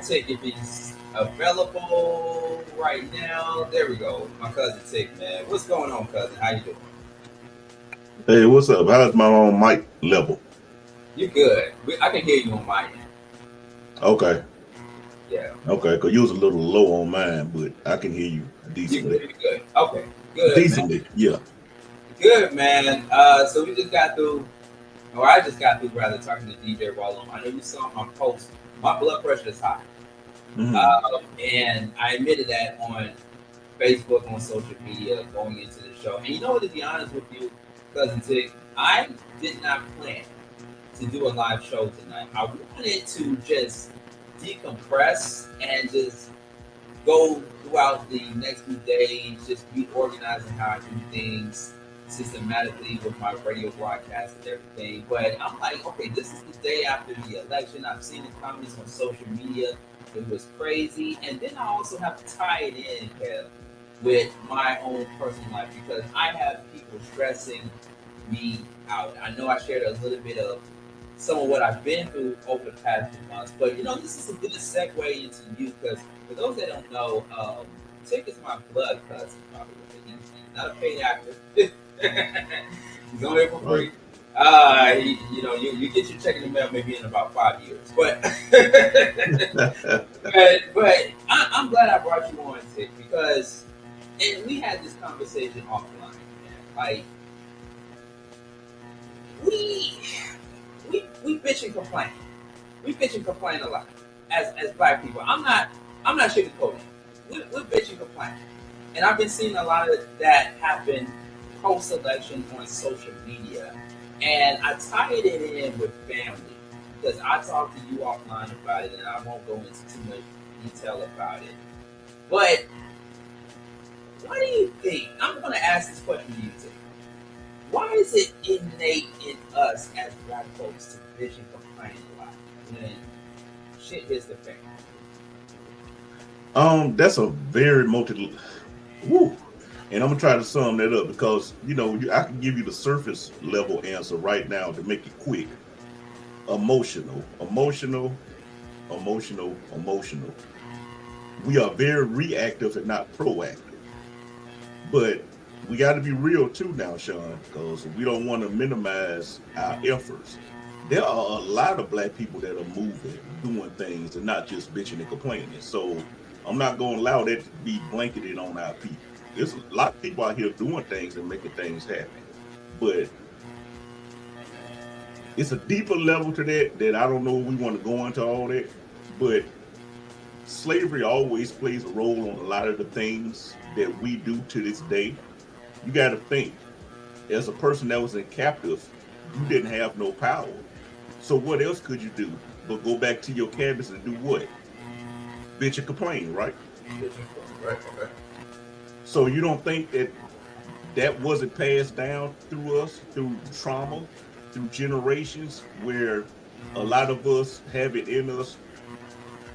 Tick, if he's available right now. There we go. My cousin Tick, man. What's going on, cousin? How you doing? Hey, what's up? How's my own mic level? You good. I can hear you on my end. Okay. Yeah. Okay, because you was a little low on mine, but I can hear you decently. You good. Okay. Good. Decently, man. Yeah. Good, man. So we just got through, or I just got through rather, talking to DJ Roland. I know you saw my post. My blood pressure is high. Mm-hmm. And I admitted that on Facebook, on social media, going into the show. And you know what, to be honest with you, Cousin Tick, I did not plan to do a live show tonight. I wanted to just decompress and just go throughout the next few days, just reorganizing how I do things systematically with my radio broadcast and everything. But I'm like, okay, this is the day after the election. I've seen the comments on social media. It was crazy. And then I also have to tie it in, Kev, with my own personal life, because I have people stressing me out. I know I shared a little bit of some of what I've been through over the past few months, but you know, this is a good segue into you, because for those that don't know, Tick is my blood cousin, by the way. He's not a paid actor. He's on there for free. You get your check in the mail maybe in about 5 years, but but I'm glad I brought you on, Tick, because and we had this conversation offline, man. Like we bitch and complain. We bitch and complain a lot as black people. I'm not sugarcoating. We're bitch and complain, and I've been seeing a lot of that happen post-election on social media, and I tied it in with family because I talked to you offline about it, and I won't go into too much detail about it. But why do you think? I'm going to ask this question to you, Tim. Why is it innate in us as black folks to bitch and complain a lot when shit hits the fan? That's a very Woo. And I'm gonna try to sum that up because I can give you the surface level answer right now to make it quick. Emotional. We are very reactive and not proactive. But we got to be real too now, Sean, because we don't want to minimize our efforts. There are a lot of black people that are moving, doing things, and not just bitching and complaining. So I'm not going to allow that to be blanketed on our people. There's a lot of people out here doing things and making things happen. But it's a deeper level to that I don't know if we want to go into all that. But slavery always plays a role on a lot of the things that we do to this day. You got to think, as a person that was in captive, you didn't have no power. So what else could you do but go back to your cabins and do what? Bitch and complain, right? Right, okay. So you don't think that that wasn't passed down through us, through trauma, through generations, where a lot of us have it in us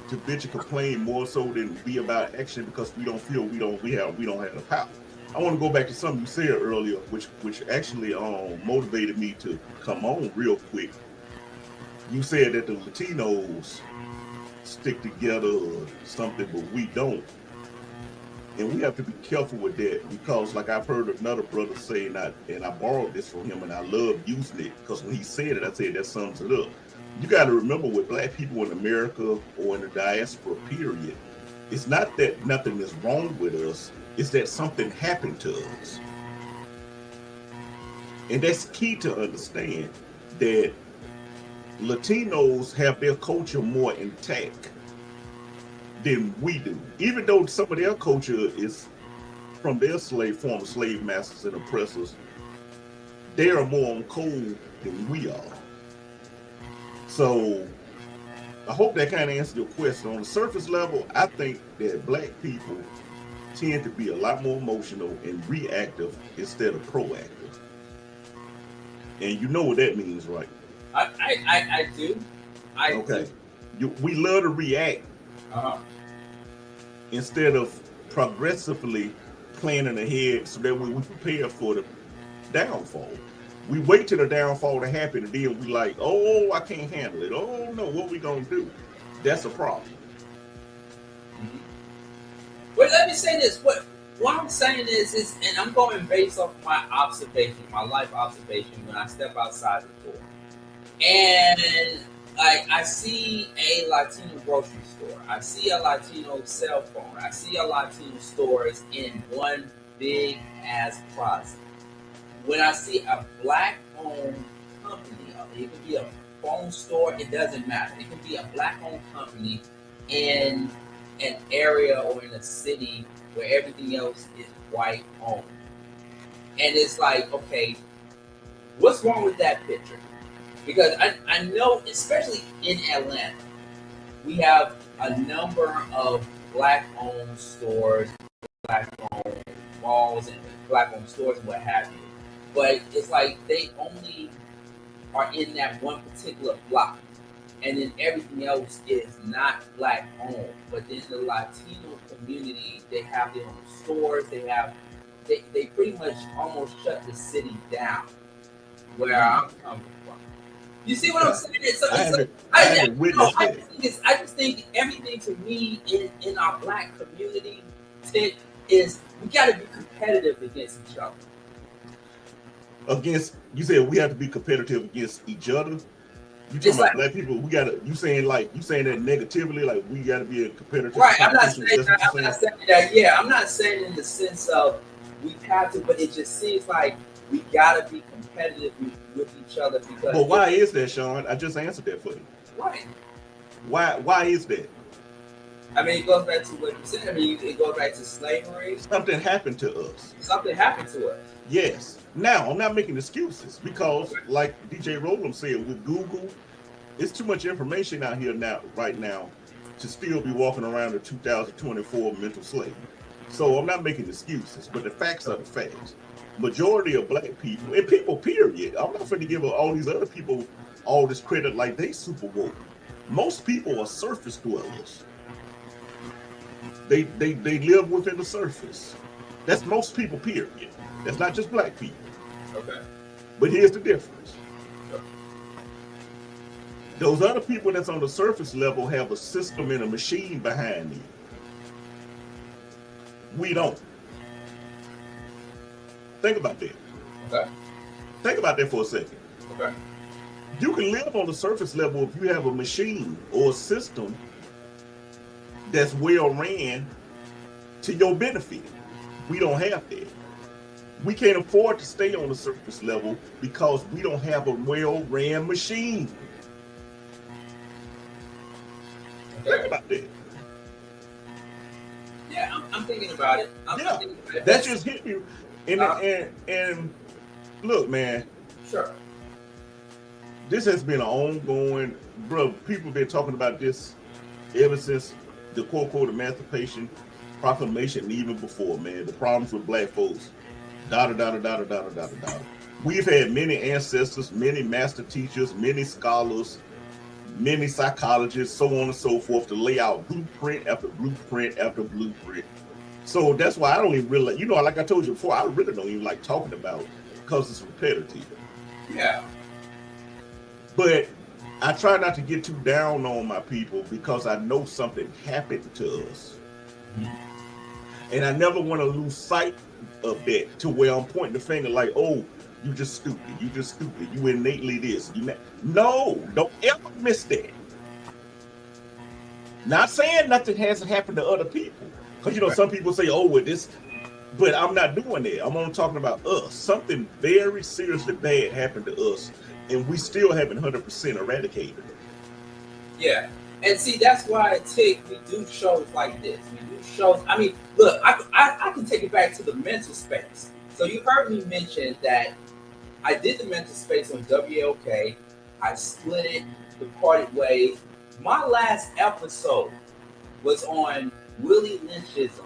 to bitch and complain more so than be about action because we don't feel we don't have the power. I want to go back to something you said earlier, which actually motivated me to come on real quick. You said that the Latinos stick together or something, but we don't. And we have to be careful with that because, like I've heard another brother say, and I borrowed this from him, and I love using it because when he said it, I said that sums it up. You got to remember, with black people in America or in the diaspora period, it's not that nothing is wrong with us, it's that something happened to us. And that's key to understand, that Latinos have their culture more intact than we do. Even though some of their culture is from their former slave masters and oppressors, they are more on code than we are. So I hope that kind of answered your question. On the surface level, I think that black people tend to be a lot more emotional and reactive instead of proactive. And you know what that means, right? I do. Okay. We love to react instead of progressively planning ahead so that we prepare for the downfall. We wait till the downfall to happen and then we like, oh, I can't handle it. Oh no, what we gonna do? That's a problem. But let me say this. What I'm saying is, and I'm going based off my observation, my life observation when I step outside the door. And like I see a Latino grocery store, I see a Latino cell phone, I see a Latino stores in one big ass plaza. When I see a black owned company, it could be a phone store, it doesn't matter. It could be a black owned company in an area or in a city where everything else is white owned. And it's like, okay, what's wrong with that picture? Because I know, especially in Atlanta, we have a number of black-owned stores, black-owned malls, and black-owned stores and what have you. But it's like they only are in that one particular block. And then everything else is not black-owned. But then the Latino community, they have their own stores. They pretty much almost shut the city down where I'm coming from. You see what I'm saying? I just think everything to me in our black community is we got to be competitive against each other. You said we have to be competitive against each other. You talking about black people? You saying that negatively, like we got to be a competitive. Right. I'm not saying that. Yeah, I'm not saying in the sense of we have to, but it just seems like we got to be competitive with each other because. But why is that, Sean? I just answered that for you. Right. Why is that? I mean, it goes back to what you said. I mean, it goes back to slavery. Something happened to us. Something happened to us. Yes. Now, I'm not making excuses because, like DJ Roland said, with Google, it's too much information out here right now, to still be walking around a 2024 mental slave. So I'm not making excuses, but the facts are the facts. Majority of black people, and people, period. I'm not going to give all these other people all this credit like they super woke. Most people are surface dwellers. They live within the surface. That's most people, period. That's not just black people. Okay. But here's the difference. Those other people that's on the surface level have a system and a machine behind them. We don't. Think about that. Okay. Think about that for a second. Okay. You can live on the surface level if you have a machine or a system that's well ran to your benefit. We don't have that. We can't afford to stay on the surface level because we don't have a well-ran machine. Think about that. Yeah, I'm thinking about it. That just hit me. And look, man. Sure. This has been an ongoing, bro. People have been talking about this ever since the quote-unquote Emancipation Proclamation, and even before, man. The problems with black folks Da da da da da da da da da. We've had many ancestors, many master teachers, many scholars, many psychologists, so on and so forth, to lay out blueprint after blueprint after blueprint. So that's why I don't even really, like I told you before, I really don't even like talking about it because it's repetitive. Yeah. But I try not to get too down on my people because I know something happened to us. And I never want to lose sight of that to where I'm pointing the finger like, oh, you just stupid. You just stupid. You innately this. No, don't ever miss that. Not saying nothing hasn't happened to other people. Because, some people say, oh, well, this, but I'm not doing that. I'm only talking about us. Something very seriously bad happened to us, and we still haven't 100% eradicated it. Yeah. And see, that's why we do shows like this. We do shows. I mean, look, I can take it back to the mental space. So you heard me mention that I did the mental space on WLK. I split it, departed ways. My last episode was on Willie Lynchism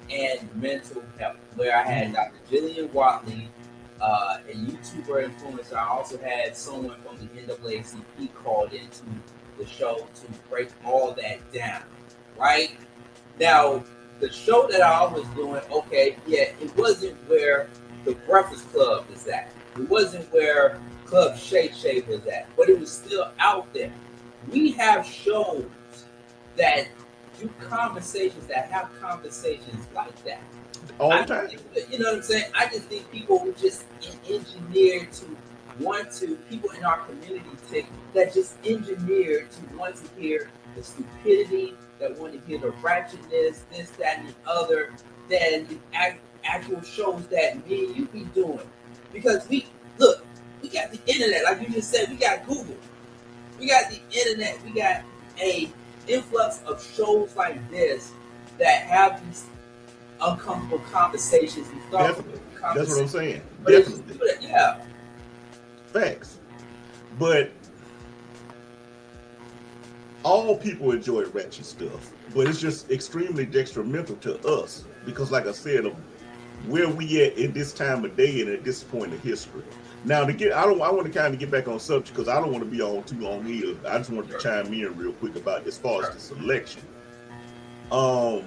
and mental health, where I had Dr. Jillian Watley, a YouTuber influencer. I also had someone from the NAACP called into the show to break all that down, right? Now, the show that I was doing, it wasn't where the Breakfast Club is at. It wasn't where Club Shay Shay was at, but it was still out there. We have shows that do conversations, that have conversations like that. All the time. You know what I'm saying? I just think people were just engineered to want to, people in our community that just engineered to want to hear the stupidity, that want to hear the ratchetness, this, that, and the other, than the actual shows that me and you be doing. Because we got the internet, like you just said, we got Google. We got the internet, we got a influx of shows like this that have these uncomfortable conversations. Definitely. That's what I'm saying. But Definitely. Yeah. Facts. But all people enjoy ratchet stuff, but it's just extremely detrimental to us because, like I said, of where we at in this time of day and at this point in history. Now, I want to kind of get back on subject because I don't want to be on too long here. I just wanted to chime in real quick about as far as this election. I'm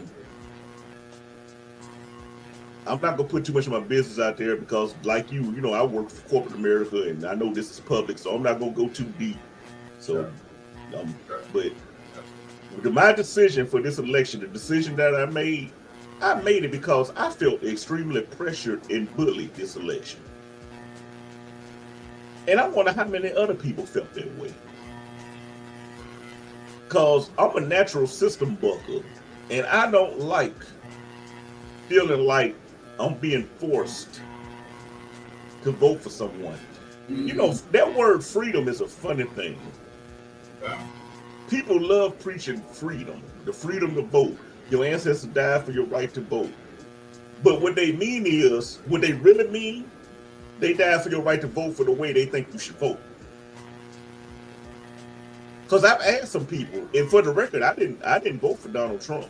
not gonna put too much of my business out there because, like you, I work for corporate America and I know this is public, so I'm not gonna go too deep. So, but my decision for this election, the decision that I made it because I felt extremely pressured and bullied this election. And I wonder how many other people felt that way. Because I'm a natural system bucker, and I don't like feeling like I'm being forced to vote for someone. That word freedom is a funny thing. People love preaching freedom, the freedom to vote. Your ancestors died for your right to vote. But what they mean is, what they really mean, they died for your right to vote for the way they think you should vote. Because I've asked some people, and for the record, I didn't vote for Donald Trump.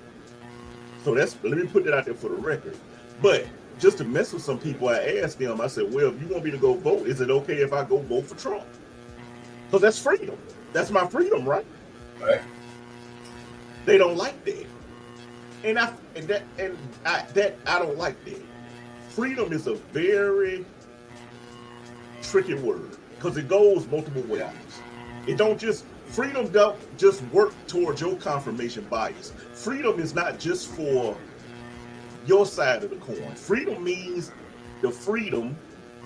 So let me put that out there for the record. But just to mess with some people, I asked them, I said, well, if you want me to go vote, is it okay if I go vote for Trump? Because that's freedom. That's my freedom, right? Right. They don't like that. And I don't like that. Freedom is a very tricky word because it goes multiple ways. Freedom don't just work towards your confirmation bias. Freedom is not just for your side of the coin. Freedom means the freedom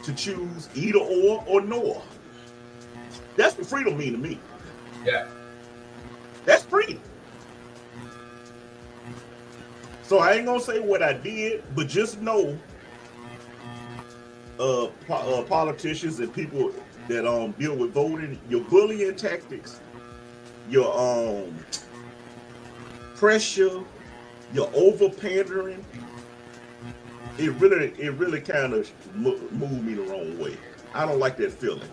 to choose either or nor. That's what freedom mean to me. Yeah. That's freedom. So I ain't gonna say what I did, but just know politicians and people that deal with voting, your bullying tactics, your pressure, your over pandering, it really kind of moved me the wrong way. I don't like that feeling.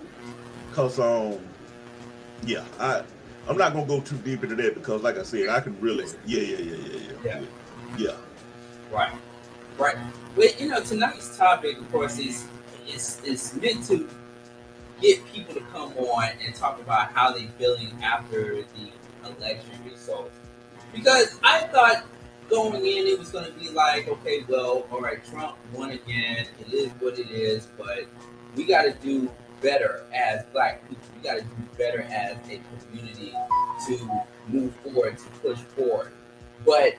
Cause I'm not gonna go too deep into that because, like I said, I can really yeah. Right. Right. Well, tonight's topic, of course, is meant to get people to come on and talk about how they feeling after the election results. Because I thought going in it was going to be like, okay, well, all right, Trump won again. It is what it is, but we got to do better as Black people. We got to do better as a community to move forward, to push forward. But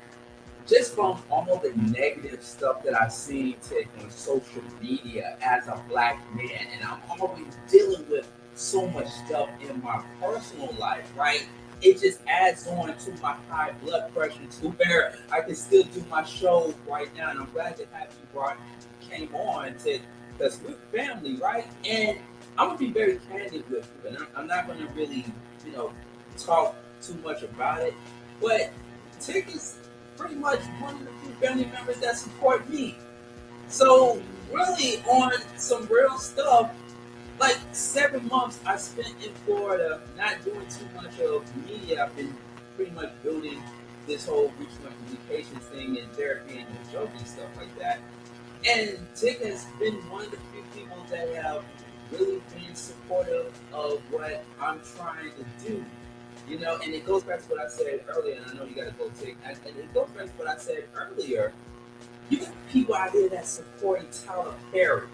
just from all the negative stuff that I've seen take on social media as a Black man, and I'm always dealing with so much stuff in my personal life, right? It just adds on to my high blood pressure to where I can still do my show right now. And I'm glad to have you came on to, because we're family, right? And I'm gonna be very candid with you, and I'm not gonna really, talk too much about it. But Tick is pretty much one of the few family members that support me. So really, on some real stuff, like 7 months I spent in Florida, not doing too much of media. I've been pretty much building this whole regional communications thing and therapy and joke and stuff like that. And Tick has been one of the few people that have really been supportive of what I'm trying to do. And it goes back to what I said earlier, and I know you gotta go Tick. And it goes back to what I said earlier. You got people out there that supporting Tyler Perry.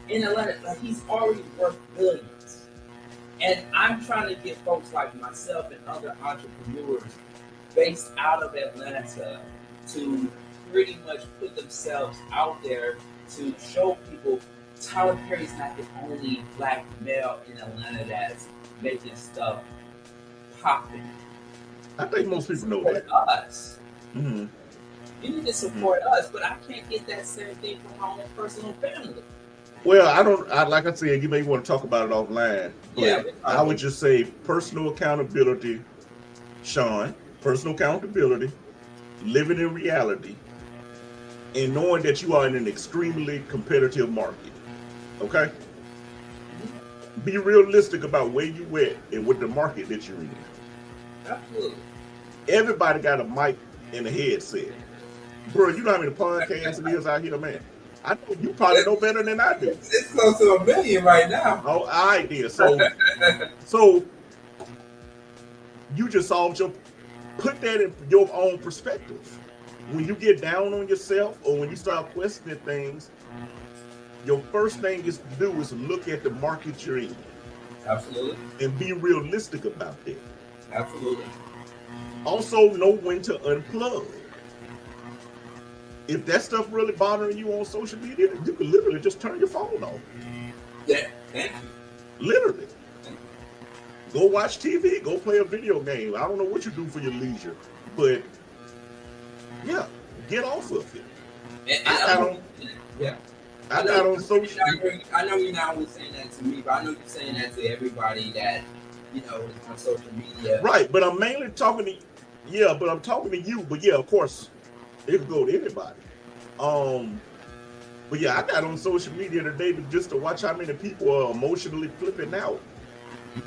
In Atlanta, like he's already worth billions. And I'm trying to get folks like myself and other entrepreneurs based out of Atlanta to pretty much put themselves out there to show people Tyler Perry's not the only Black male in Atlanta that's making stuff popping. I think most people know that. Us. Mm-hmm. You need to support us, but I can't get that same thing from my own personal family. Well, like I said, you may want to talk about it offline. But yeah, I would just say personal accountability, Sean, personal accountability, living in reality, and knowing that you are in an extremely competitive market. Okay? Be realistic about where you at and with the market that you're in. Absolutely. Everybody got a mic and a headset. Bro, you know how many podcasts it is out here, man? I know you probably know better than I do. It's close to 1 million right now. Oh, I did. So you just put that in your own perspective. When you get down on yourself or when you start questioning things, your first thing is to do is look at the market you're in. Absolutely. And be realistic about that. Absolutely. Also know when to unplug. If that stuff really bothering you on social media, you can literally just turn your phone off. Yeah, thank you. Literally. Go watch TV, go play a video game. I don't know what you do for your leisure, but yeah, get off of it. I got on social media. I know you're not only saying that to me, but I know you're saying that to everybody that, is on social media. Right, but I'm mainly talking to I'm talking to you, but yeah, of course, it could go to anybody. But yeah, I got on social media today just to watch how many people are emotionally flipping out.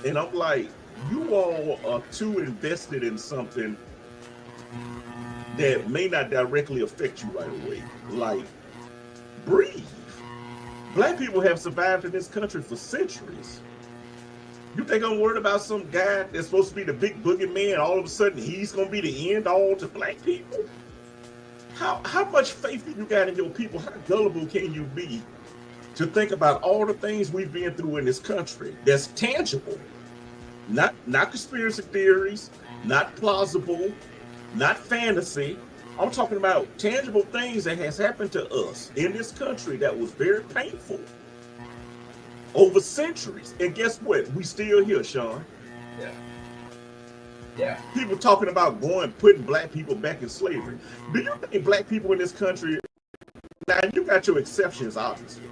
And I'm like, you all are too invested in something that may not directly affect you right away. Like, breathe. Black people have survived in this country for centuries. You think I'm worried about some guy that's supposed to be the big boogeyman, all of a sudden he's going to be the end all to Black people? How much faith do you got in your people? How gullible can you be to think about all the things we've been through in this country that's tangible? Not conspiracy theories, not plausible, not fantasy. I'm talking about tangible things that has happened to us in this country that was very painful over centuries. And guess what? We still here, Sean. Yeah. Yeah. People talking about putting Black people back in slavery. Do you think Black people in this country, now you got your exceptions, obviously,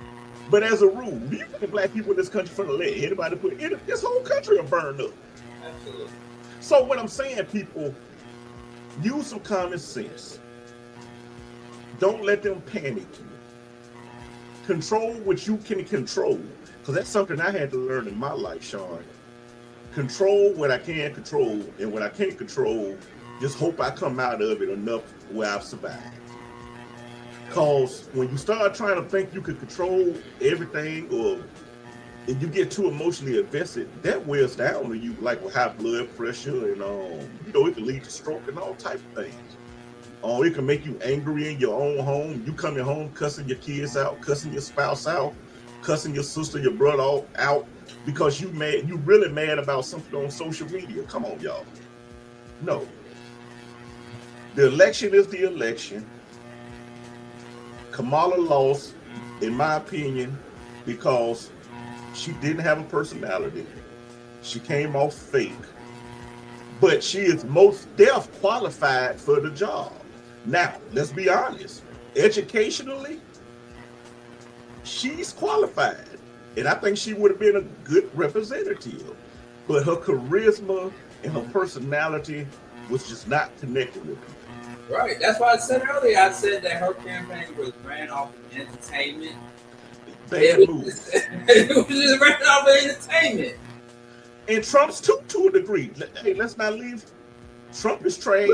but as a rule, do you think Black people in this country for to let anybody this whole country will burn up? Absolutely. So what I'm saying, people, use some common sense. Don't let them panic you. Control what you can control, because that's something I had to learn in my life, Sean. Control what I can control, and what I can't control, just hope I come out of it enough where I've survived. Cause when you start trying to think you can control everything, or and you get too emotionally invested, that wears down on you, like with high blood pressure, and it can lead to stroke and all type of things. It can make you angry in your own home. You coming home cussing your kids out, cussing your spouse out, cussing your sister, your brother out because you really mad about something on social media. Come on, y'all. No. The election is the election. Kamala lost, in my opinion, because she didn't have a personality. She came off fake. But she is most deaf qualified for the job. Now, let's be honest. Educationally, she's qualified. And I think she would have been a good representative. But her charisma and her personality was just not connected with people. Right. That's why I said earlier. I said that her campaign was ran off of entertainment. Bad move. It was just ran off of entertainment. And Trump's too, to a degree. Hey, let's not leave. Trump is trash.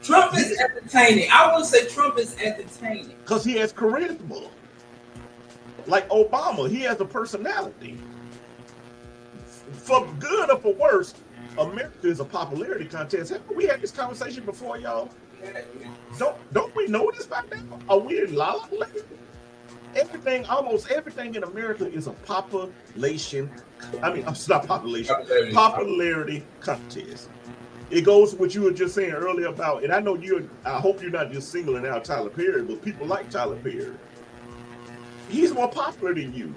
Trump is entertaining. I wouldn't say Trump is entertaining. Because he has charisma. Like Obama, he has a personality. For good or for worse, America is a popularity contest. Haven't we had this conversation before, y'all? Don't we know this by now? Are we in La La Land? Almost everything in America is a population. It's not population. Popularity contest. It goes with what you were just saying earlier about, and I hope you're not just singling out Tyler Perry, but people like Tyler Perry. He's more popular than you.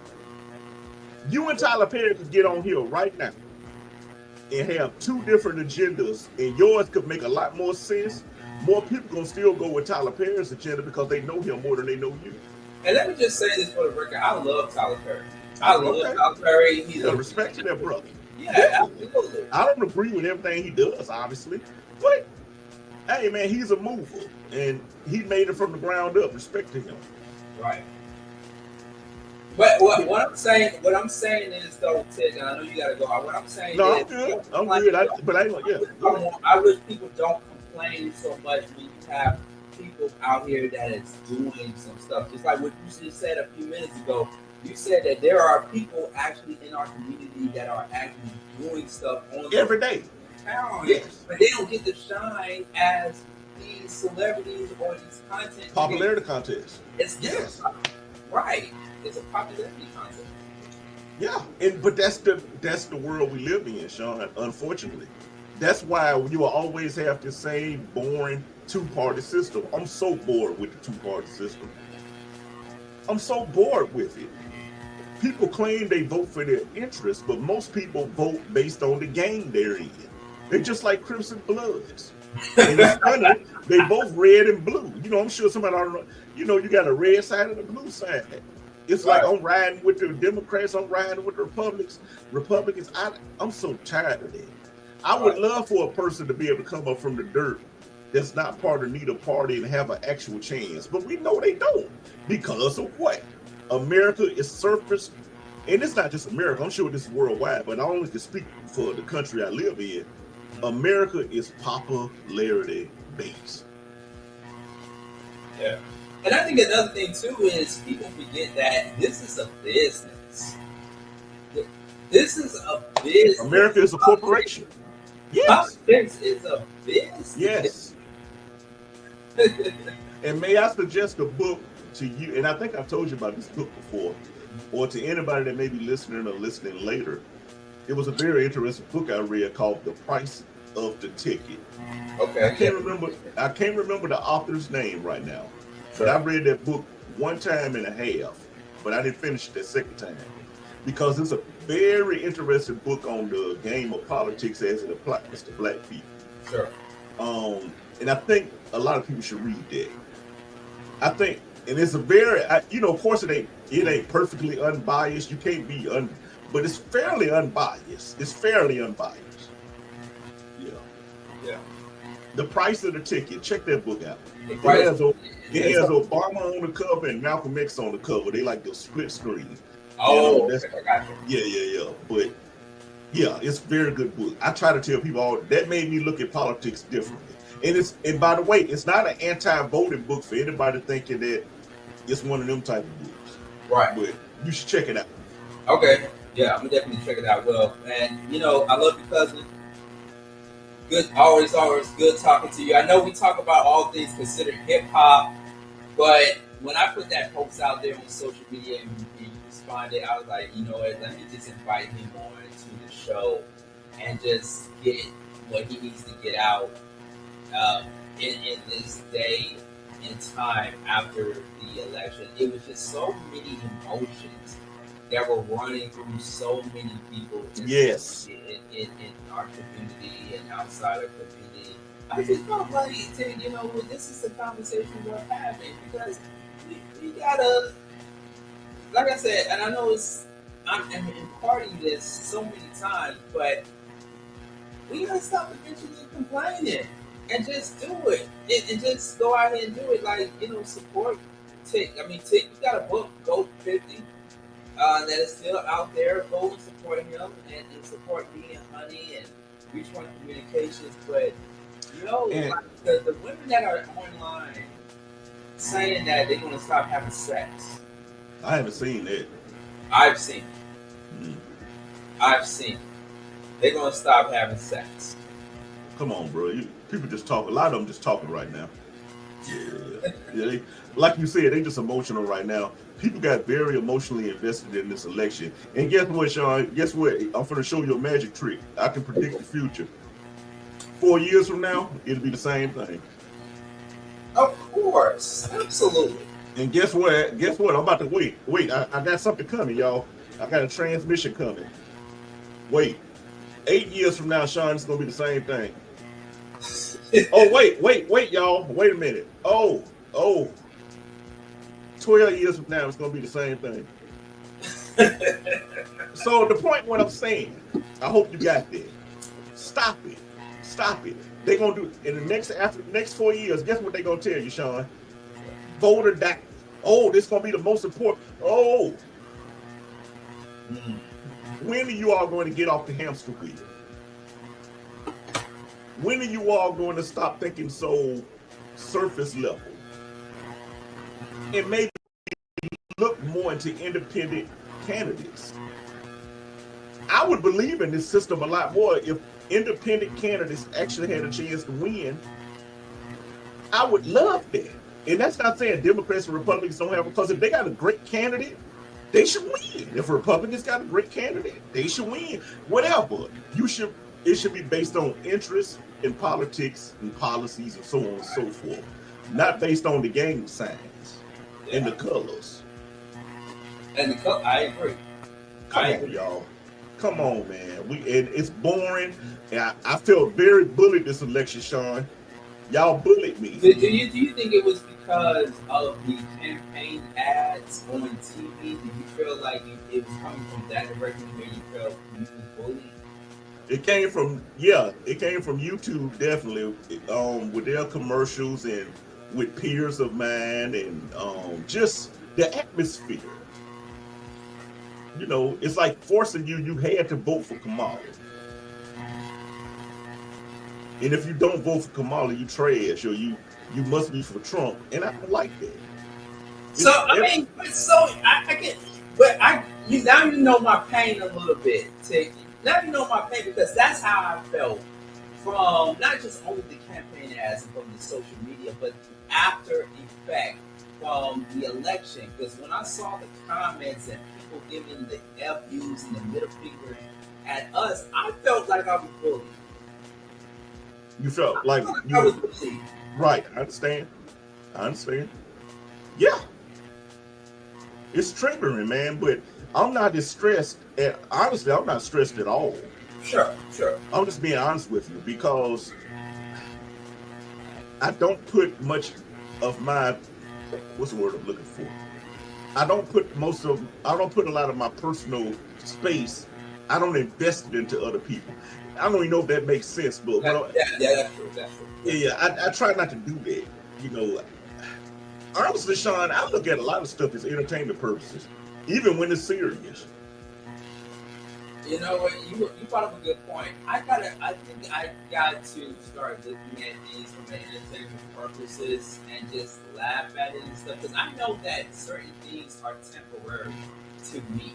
You and Tyler Perry could get on here right now and have two different agendas, and yours could make a lot more sense. More people gonna still go with Tyler Perry's agenda because they know him more than they know you. And let me just say this for the record: I love Tyler Perry. Tyler Perry. He's a respect to that brother. Yeah, absolutely. I don't agree with everything he does, obviously, but hey, man, he's a mover, and he made it from the ground up. Respect to him. Right. But what I'm saying is though, Ted, and I know you gotta go. What I'm saying is, I'm good. I wish people don't complain so much when you have people out here that is doing some stuff. Just like what you just said a few minutes ago. You said that there are people actually in our community that are actually doing stuff on every day. Yes. But they don't get to shine as these celebrities or these content popularity contests. Yes. Right. It's a popularity contest. Yeah, but that's the world we live in, Sean. Unfortunately, that's why you will always have the same boring two-party system. I'm so bored with the two-party system. I'm so bored with it. People claim they vote for their interests, but most people vote based on the game they're in. They're just like Crimson Bloods. And it's funny, they both red and blue. I'm sure somebody already, you got a red side and a blue side. It's like I'm riding with the Democrats, I'm riding with the Republicans. I'm so tired of that. I would love for a person to be able to come up from the dirt that's not part of neither party and have an actual chance. But we know they don't. Because of what? America is surfaced, and it's not just America, I'm sure this is worldwide, but I only can speak for the country I live in. America is popularity based. Yeah. And I think another thing too is people forget that this is a business. This is a business. America is a corporation. Yes. Politics is a business. Yes. And may I suggest a book to you, and I think I've told you about this book before, or to anybody that may be listening or listening later. It was a very interesting book I read called The Price of the Ticket. Okay. I can't remember the author's name right now. But I read that book one time and a half, but I didn't finish it the second time because it's a very interesting book on the game of politics as it applies to black people. Sure. And I think a lot of people should read that. I think, and it's a very, of course it ain't perfectly unbiased. You can't be but it's fairly unbiased. It's fairly unbiased. Yeah. Yeah. The Price of the Ticket. Check that book out. It has Obama on the cover and Malcolm X on the cover. They like the split screen. Oh, yeah. But yeah, it's a very good book. I try to tell people that made me look at politics differently. And by the way, it's not an anti-voting book for anybody thinking that it's one of them type of books. Right. But you should check it out. Okay. Yeah, I'm gonna definitely check it out. Well, and I love you, cousin. Good, always good talking to you. I know we talk about all things considered hip hop, but when I put that post out there on social media and you responded, I was like, you know what? Let me just invite him on to the show and just get what he needs to get out in this day and time after the election. It was just so many emotions that were running through so many people Yes. in our community and outside our community. I just felt like, this is a conversation worth having because we gotta, like I said, and I know I'm imparting this so many times, but we gotta stop eventually complaining and just do it and just go out here and do it. Like, support Tick. I mean, Tick, you got a book, Gold 50. That is still out there. Go and support him and support me and Honey and Reach One Communications. But like the women that are online saying that they're gonna stop having sex. I haven't seen it. I've seen it. I've seen it. They're gonna stop having sex. Come on, bro. People just talk. A lot of them just talking right now. Yeah, like you said, they just emotional right now. People got very emotionally invested in this election. And guess what, Sean? Guess what? I'm going to show you a magic trick. I can predict the future. 4 years from now, it'll be the same thing. Of course. Absolutely. And guess what? Guess what? I'm about to wait. I got something coming, y'all. I got a transmission coming. Wait. 8 years from now, Sean, it's going to be the same thing. Oh, wait, y'all. Wait a minute. Oh. 12 years from now, it's going to be the same thing. So the point what I'm saying, I hope you got that. Stop it. They're going to do, after the next 4 years, guess what they're going to tell you, Sean? Vote or die. Oh, this is going to be the most important. Oh. When are you all going to get off the hamster wheel? When are you all going to stop thinking so surface level? And maybe look more into independent candidates. I would believe in this system a lot more if independent candidates actually had a chance to win. I would love that. And that's not saying Democrats and Republicans don't have, because if they got a great candidate, they should win. If Republicans got a great candidate, they should win. Whatever. It should be based on interest in politics and policies and so on and so forth. Not based on the gang signs and the colors. And I agree. Come on, y'all. Come on, man. And it's boring. And I felt very bullied this election, Sean. Y'all bullied me. Do you think it was because of the campaign ads on TV? Did you feel like it was coming from that direction where you felt you was bullied? It came from YouTube, definitely, with their commercials and with peers of mine and just the atmosphere. It's like forcing you had to vote for Kamala. And if you don't vote for Kamala, you trash, or you must be for Trump. And I don't like that. Now you know my pain a little bit, Tick. Now you know my pain, because that's how I felt from not just only the campaign ads and from the social media, but the after effect from the election. Because when I saw the comments and people giving the FUs and the middle finger at us, I felt like I was bullied. You felt like I was bullied. Right, I understand. Yeah. It's triggering, man, but I'm not as stressed. Honestly, I'm not stressed at all. Sure. I'm just being honest with you, because I don't put much of my, what's the word I'm looking for? I don't put a lot of my personal space. I don't invest it into other people. I don't even know if that makes sense, but that's true. Yeah, I try not to do that. Honestly, Sean, I look at a lot of stuff as entertainment purposes, even when it's serious. You know what? You brought up a good point. I think I got to start looking at these from an entertainment purposes and just laugh at it and stuff. Because I know that certain things are temporary to me,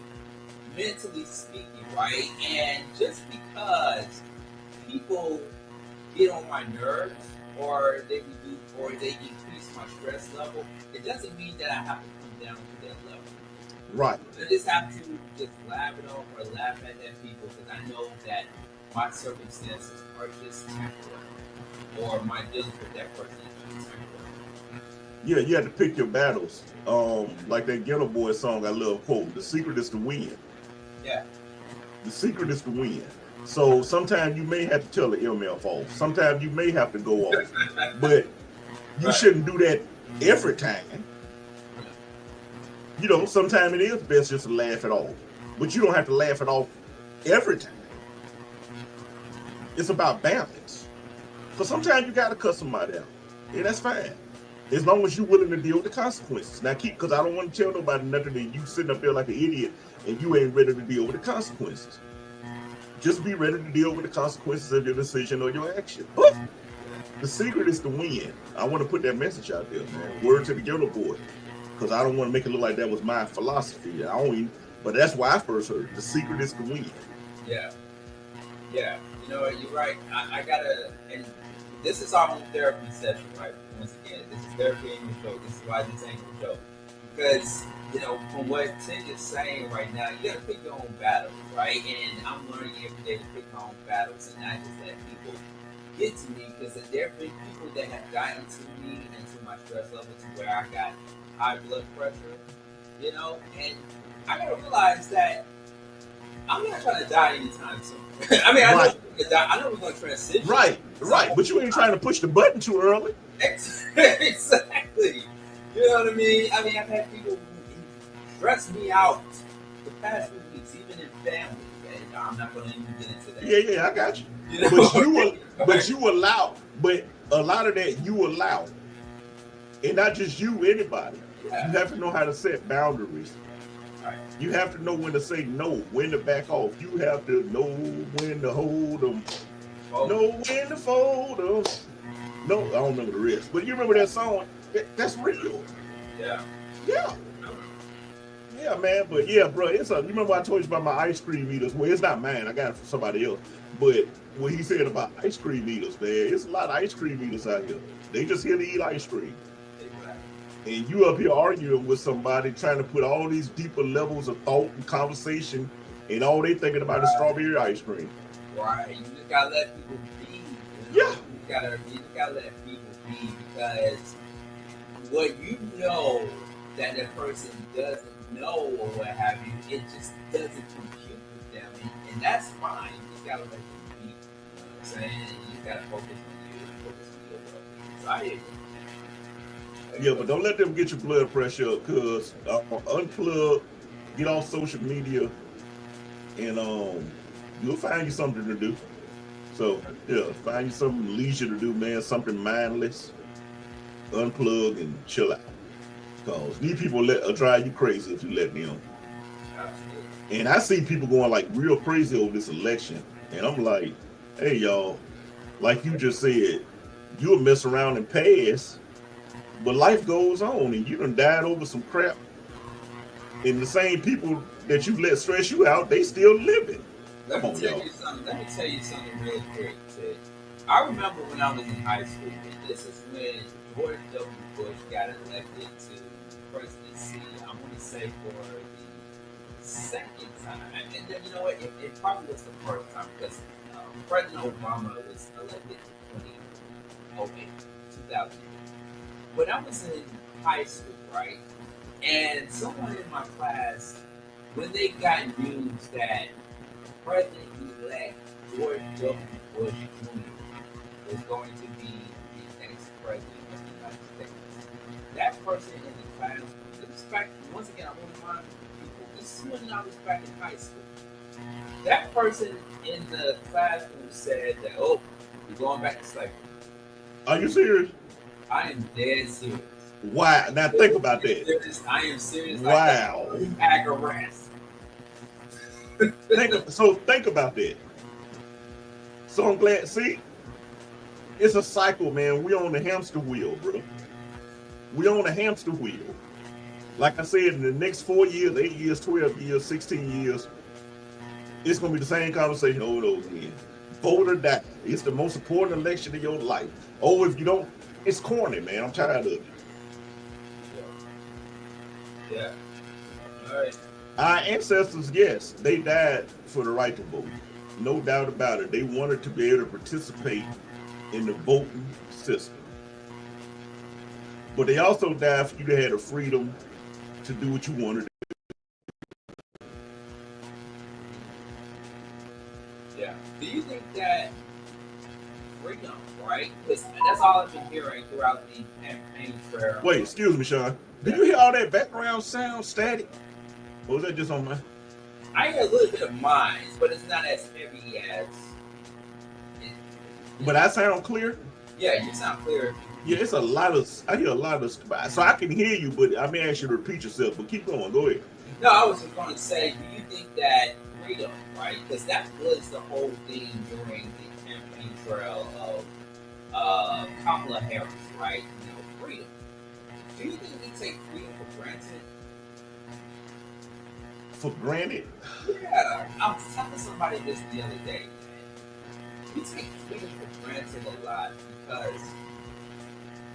mentally speaking, right? And just because people get on my nerves or they increase my stress level, it doesn't mean that I have to come down to that level. Right. I just have to just laugh it off or laugh at that people because I know that my circumstances are just temporary, or my dealings with that person is just temporary. Yeah, you have to pick your battles. Like that Ghetto Boy song I love quote, the secret is to win. Yeah. The secret is to win. So sometimes you may have to tell the MF off. Sometimes you may have to go off. But you shouldn't do that every time. You know, sometimes it is best just to laugh it off. But you don't have to laugh it off every time. It's about balance. So sometimes you gotta cuss somebody out. Yeah, that's fine. As long as you're willing to deal with the consequences. Now because I don't want to tell nobody nothing that you sitting up there like an idiot and you ain't ready to deal with the consequences. Just be ready to deal with the consequences of your decision or your action. But the secret is to win. I want to put that message out there, man. Word to the Ghetto Boy. Because I don't want to make it look like that was my philosophy. But that's why I first heard it. The secret is to win. Yeah. Yeah. You know what? You're right. I gotta, and this is our own therapy session, right? Once again, this is therapy in your show. This is why this ain't your show. Because, you know, from what Tim is saying right now, you gotta pick your own battles, right? And I'm learning every day to pick my own battles and not just let people get to me. Because there have been people that have gotten to me and to my stress level to where I got high blood pressure, you know, and I gotta realize that I'm not trying to die anytime soon. I mean, I know we're gonna transition. Right, but you ain't trying to push the button too early. Exactly. You know what I mean? I mean, I've had people stress me out the past few weeks, even in family. And I'm not gonna even get into that. Yeah, I got you. You know? But you allow, but a lot of that you allow. And not just you, anybody. Yeah. You have to know how to set boundaries. Right. You have to know when to say no, when to back off. You have to know when to hold them. Know when to fold them. No, I don't remember the rest. But you remember that song? That's real. Yeah. Yeah. Yeah, man. But yeah, bro, you remember I told you about my ice cream eaters? Well, it's not mine. I got it from somebody else. But what he said about ice cream eaters, man, it's a lot of ice cream eaters out here. They just here to eat ice cream. And you up here arguing with somebody trying to put all these deeper levels of thought and conversation, and all they thinking about is strawberry ice cream. Right. You just gotta let people be. You know? Yeah. You just gotta let people be, because what you know that that person doesn't know or what have you, it just doesn't compute with them, and that's fine. You just gotta let them be. You know what I'm saying? You just gotta focus on you and focus on your well-being. So I agree. Yeah, but don't let them get your blood pressure up, cause unplug, get off social media, and you'll find you something to do. So yeah, find you something leisure to do, man. Something mindless. Unplug and chill out, cause these people drive you crazy if you let them. And I see people going like real crazy over this election, and I'm like, hey y'all, like you just said, you'll mess around and pass. But life goes on, and you done died over some crap. And the same people that you let stress you out, they still living. Let me tell you something real quick, Ted. I remember when I was in high school, and this is when George W. Bush got elected to the presidency. I want to say for the second time. And then, you know what? It probably was the first time, because President Obama was elected in 2008. When I was in high school, right, and someone in my class, when they got news that President-elect George W. Bush Jr. was going to be the next president of the United States, that person in the class, once again, I want to remind people, this is when I was back in high school. That person in the classroom said that, oh, you're going back to slavery. Are you serious? I am dead serious. Wow. Now think about that. I am serious. Wow. Like agorist. Think about that. So I'm glad. See, it's a cycle, man. We on the hamster wheel, bro. We on the hamster wheel. Like I said, in the next 4 years, 8 years, 12 years, 16 years, it's gonna be the same conversation over again. Vote or die. It's the most important election of your life. Oh, if you don't, it's corny, man. I'm tired of it. Yeah. All right. Our ancestors, yes, they died for the right to vote. No doubt about it. They wanted to be able to participate in the voting system. But they also died for you to have the freedom to do what you wanted. Yeah. Do you think that freedom, right? Because that's all I've been hearing throughout the campaign trail. Wait, excuse me, Sean. Did you hear all that background sound static? Or was that just on my? I hear a little bit of mine, but it's not as heavy as. But I sound clear? Yeah, you sound clear. Yeah, it's a lot of, I hear a lot of, so I can hear you, but I may ask you to repeat yourself, but keep going, go ahead. No, I was just going to say, do you think that freedom, right? Because that was the whole thing during the campaign trail of Kamala Harris, right? You know, freedom. Do you think we take freedom for granted? For granted? Yeah, I was telling somebody this the other day. We take freedom for granted a lot because,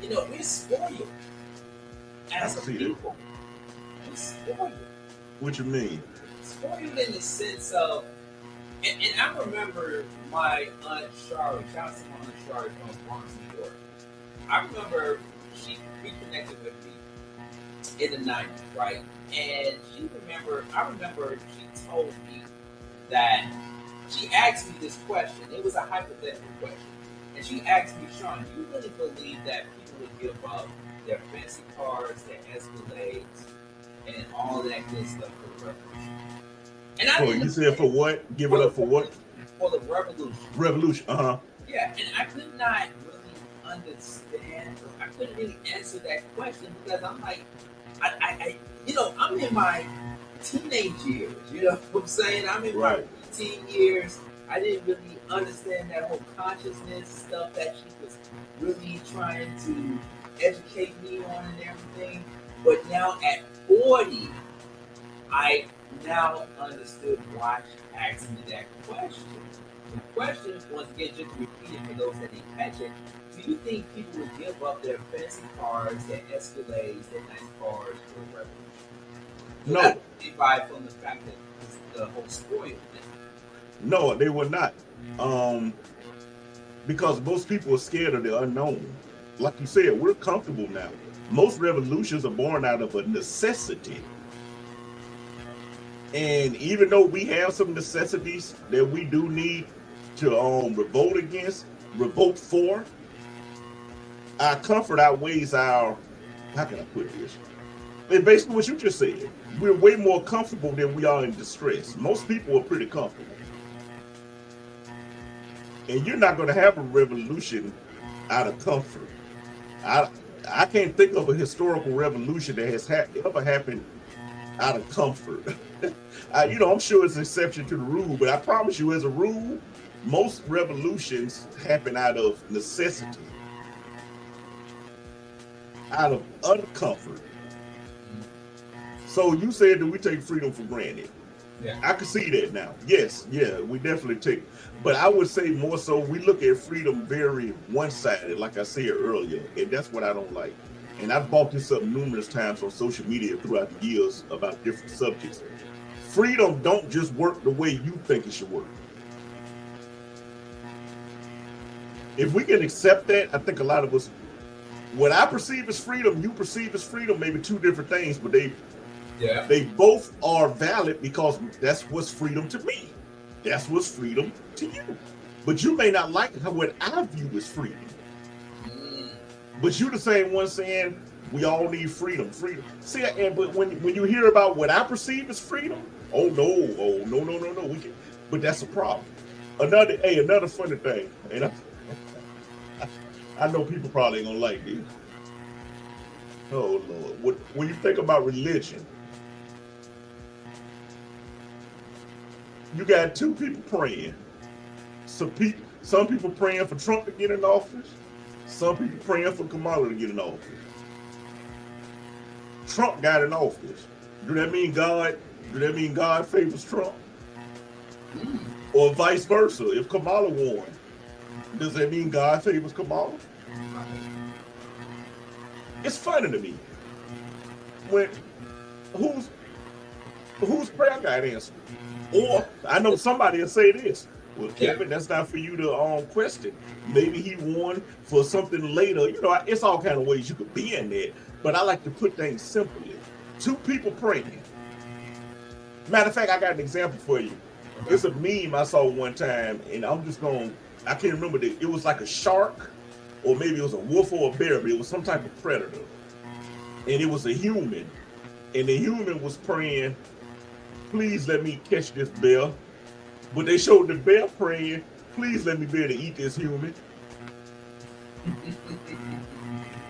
you know, we're spoiled as a people. We're spoiled. What you mean? Spoiled in the sense of, and I remember my Aunt Charlotte, shout out to my Aunt Charlotte from Bronx, New York. I remember she reconnected with me in the 90s, right? And I remember she told me that she asked me this question. It was a hypothetical question. And she asked me, Sean, do you really believe that people would give up their fancy cars, their Escalades, and all that good stuff for the revolution? And I you said for what? Give it up for what? For the revolution. Revolution, Yeah, and I could not really understand, I couldn't really answer that question because I'm like, I you know, I'm in my teenage years, you know what I'm saying? I'm in my teen years. I didn't really understand that whole consciousness stuff that she was really trying to educate me on and everything. But now at 40, I now understood why she asked me that question. The question, once again, just to repeat it for those that didn't catch it, do you think people would give up their fancy cars, their Escalades, their nice cars for the revolution? No. That's derived from the fact that it's the whole spoiled thing. No, they were not. Because most people are scared of the unknown. Like you said, we're comfortable now. Most revolutions are born out of a necessity. And even though we have some necessities that we do need to revolt for, our comfort outweighs our, how can I put this? And basically what you just said, we're way more comfortable than we are in distress. Most people are pretty comfortable. And you're not going to have a revolution out of comfort. I can't think of a historical revolution that has ever happened out of comfort. I'm sure it's an exception to the rule, but I promise you, as a rule, most revolutions happen out of necessity, out of uncomfort. So you said that we take freedom for granted. Yeah. I can see that now. Yes, yeah, we definitely take. But I would say more so we look at freedom very one-sided, like I said earlier, and that's what I don't like. And I've brought this up numerous times on social media throughout the years about different subjects. Freedom don't just work the way you think it should work. If we can accept that, I think a lot of us, what I perceive as freedom, you perceive as freedom, maybe two different things, but they both are valid because that's what's freedom to me. That's what's freedom to you. But you may not like what I view as freedom. But you're the same one saying we all need freedom. See, but when you hear about what I perceive as freedom, no. We can, but that's a problem. Another funny thing, and I know people probably ain't gonna like this. Oh Lord, when you think about religion, you got two people praying. Some people praying for Trump to get in office. Some people praying for Kamala to get in office. Trump got in office. Do that mean God favors Trump? Or vice versa? If Kamala won, does that mean God favors Kamala? It's funny to me when whose prayer got answered. Or I know somebody will say this. Well, Kevin, that's not for you to question. Maybe he won for something later. You know, it's all kind of ways you could be in there. But I like to put things simply. Two people praying. Matter of fact, I got an example for you. It's a meme I saw one time, and I can't remember it was like a shark, or maybe it was a wolf or a bear, but it was some type of predator. And it was a human. And the human was praying, please let me catch this bear. But they showed the bear praying, please let me be able to eat this human.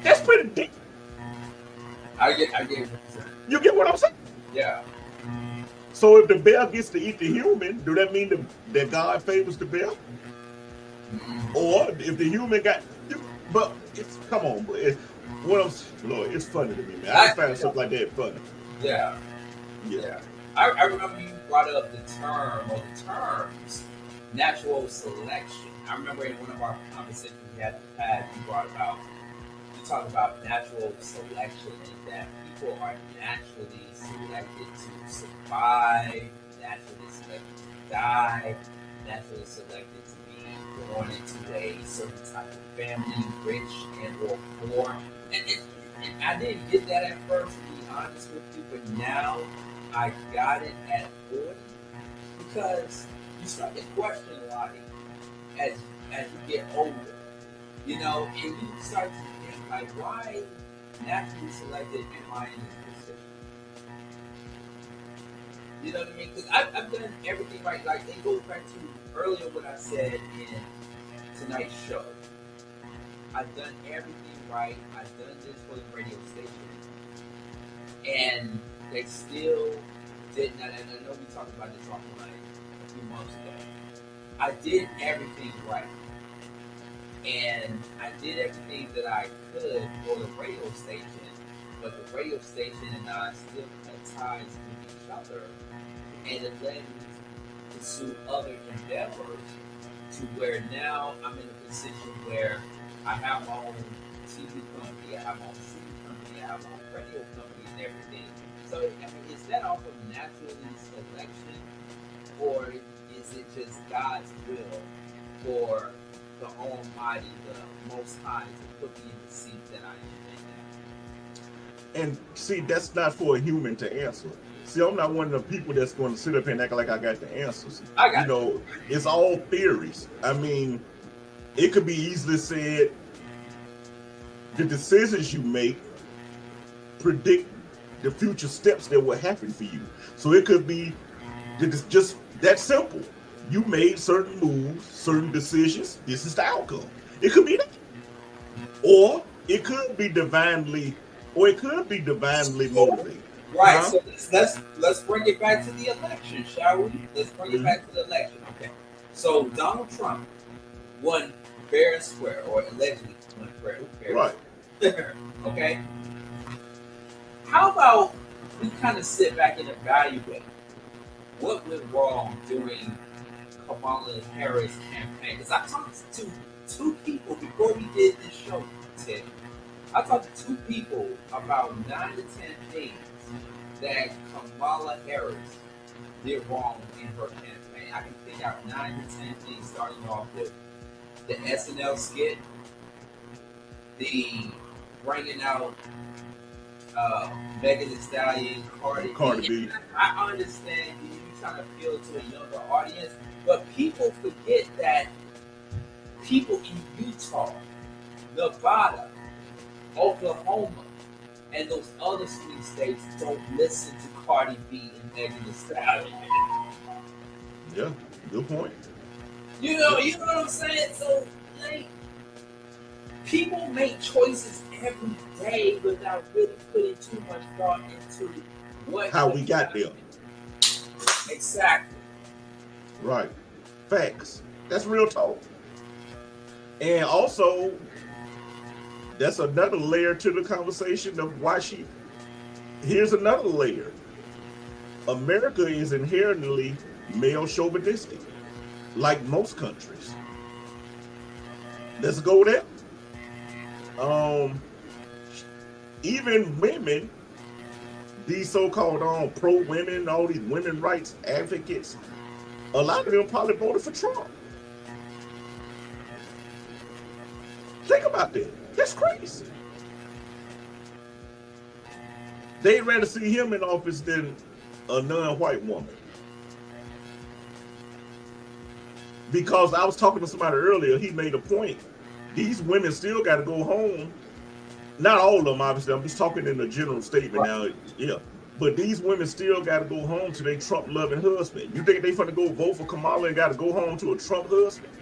That's pretty deep. I get You get what I'm saying? Yeah. So if the bear gets to eat the human, do that mean that God favors the bear? Or if the human but come on, Lord, it's funny to me, man. I find something like that funny. Yeah. I remember you brought up the terms natural selection. I remember in one of our conversations we had, you talked about natural selection and that people are naturally selected to survive, naturally selected to die, naturally selected to be born into a certain type of family, rich and or poor. And I didn't get that at first, to be honest with you, but now I got it at 40 because you start to question a lot as you get older, you know, and you start to think like, why naturally selected am I in this position? You know what I mean? Because I've done everything right. Like, it goes back to earlier what I said in tonight's show. I've done everything right. I've done this for the radio station, and they still did not. And I know we talked about this offline a few months ago. I did everything right, and I did everything that I could for the radio station, but the radio station and I still had ties with each other, and it led me to pursue other endeavors to where now I'm in a position where I have my own TV company, I have my own CD company, I have my own radio company and everything. So, I mean, is that off of naturally selection, or is it just God's will for the Almighty, the Most High, to put me in the seat that I am in now? And see, that's not for a human to answer. See, I'm not one of the people that's going to sit up here and act like I got the answers. It's all theories. I mean, it could be easily said, the decisions you make predict the future steps that will happen for you. So it could be just that simple. You made certain moves, certain decisions. This is the outcome. It could be that, or it could be divinely motivated. Right. So let's bring it back to the election, shall we? Let's bring it back to the election. Okay. So Donald Trump won fair and square, or allegedly won fair and square. Right. Okay. How about we kind of sit back and evaluate what went wrong during Kamala Harris' campaign? Because I talked to two people before we did this show, Ted. I talked to two people about 9 to 10 things that Kamala Harris did wrong in her campaign. I can pick out 9 to 10 things, starting off with the SNL skit, the bringing out Megan Thee Stallion, Cardi B. I understand you trying to appeal to a younger audience, but people forget that people in Utah, Nevada, Oklahoma, and those other swing states don't listen to Cardi B and Megan Thee Stallion. Yeah, good point. You know what I'm saying? So, like, people make choices every day without really putting too much thought into how we got there. Exactly. Right. Facts. That's real talk. And also, that's another layer to the conversation of why she. Here's another layer. America is inherently male chauvinistic, like most countries. Let's go there. Even women, these so-called pro-women, all these women rights advocates, a lot of them probably voted for Trump. Think about that. That's crazy. They'd rather see him in office than a non-white woman. Because I was talking to somebody earlier, he made a point. These women still got to go home. Not all of them, obviously. I'm just talking in a general statement now. Yeah. But these women still got to go home to their Trump-loving husband. You think they finna go vote for Kamala and got to go home to a Trump husband?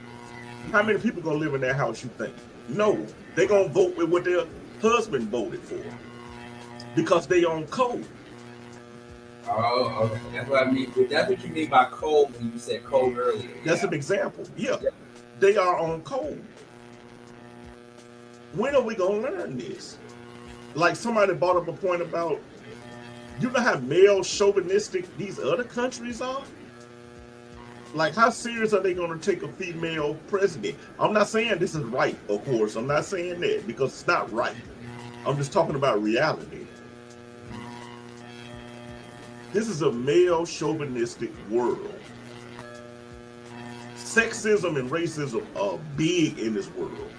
How many people gonna live in that house, you think? No. They gonna vote with what their husband voted for. Because they on code. Oh, okay. That's what I mean. That's what you mean by code when you said code earlier. That's an example. Yeah. They are on code. When are we gonna learn this? Like somebody brought up a point about, you know how male chauvinistic these other countries are? Like, how serious are they gonna take a female president? I'm not saying this is right, of course. I'm not saying that because it's not right. I'm just talking about reality. This is a male chauvinistic world. Sexism and racism are big in this world.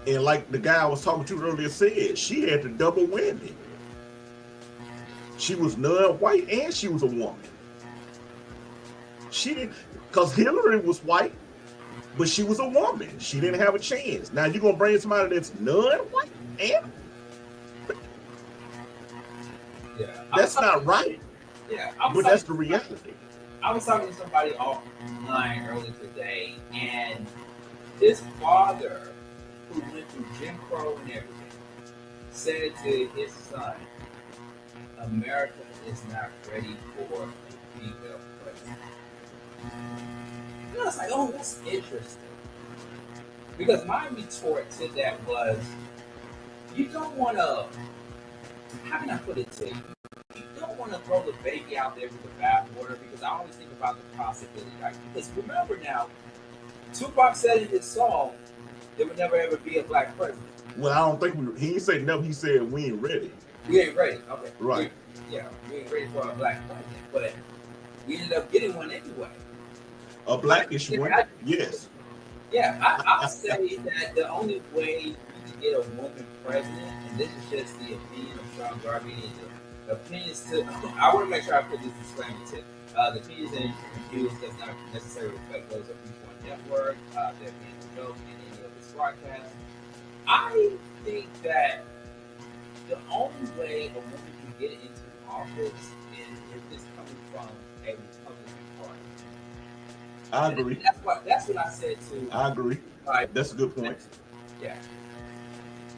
And like the guy I was talking to earlier said, she had the double whammy. She was non-white and she was a woman. She didn't, because Hillary was white, but she was a woman. She didn't have a chance. Now you're gonna bring somebody that's non-white and that's not right. Yeah, but that's the reality. I was talking to somebody offline earlier today, and his father, who went through Jim Crow and everything, said to his son, America is not ready for a female president. And I was like, oh, that's interesting. Because my retort to that was, you don't want to, how can I put it to you? You don't want to throw the baby out there with the bathwater, because I always think about the possibility. Right? Because remember now, Tupac said in his song, there would never ever be a black president. Well, I don't think he didn't say never. He said we ain't ready. We ain't ready. Okay. Right. We ain't ready for a black president, but we ended up getting one anyway. A blackish one? Yes. Yeah, I say that the only way you can get a woman president, and this is just the opinion of Sean Garvey, and the opinions to, I want to make sure I put this disclaimer to, the opinions and views does not necessarily reflect those of Each One Network, there being no joke in any of this broadcast. I think that the only way a woman can get into office is if it's coming from a Republican party. I agree. That's what I said too. I agree. Right. That's a good point. Yeah.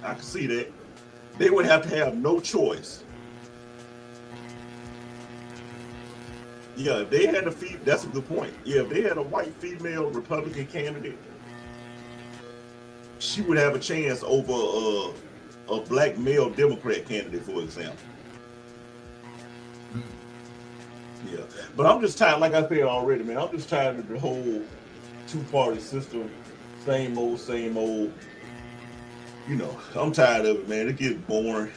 I can see that. They would have to have no choice. Yeah, if they had that's a good point. Yeah, if they had a white female Republican candidate, she would have a chance over a black male Democrat candidate, for example. Yeah, but I'm just tired, like I said already, man. I'm just tired of the whole two-party system, same old. You know, I'm tired of it, man. It gets boring,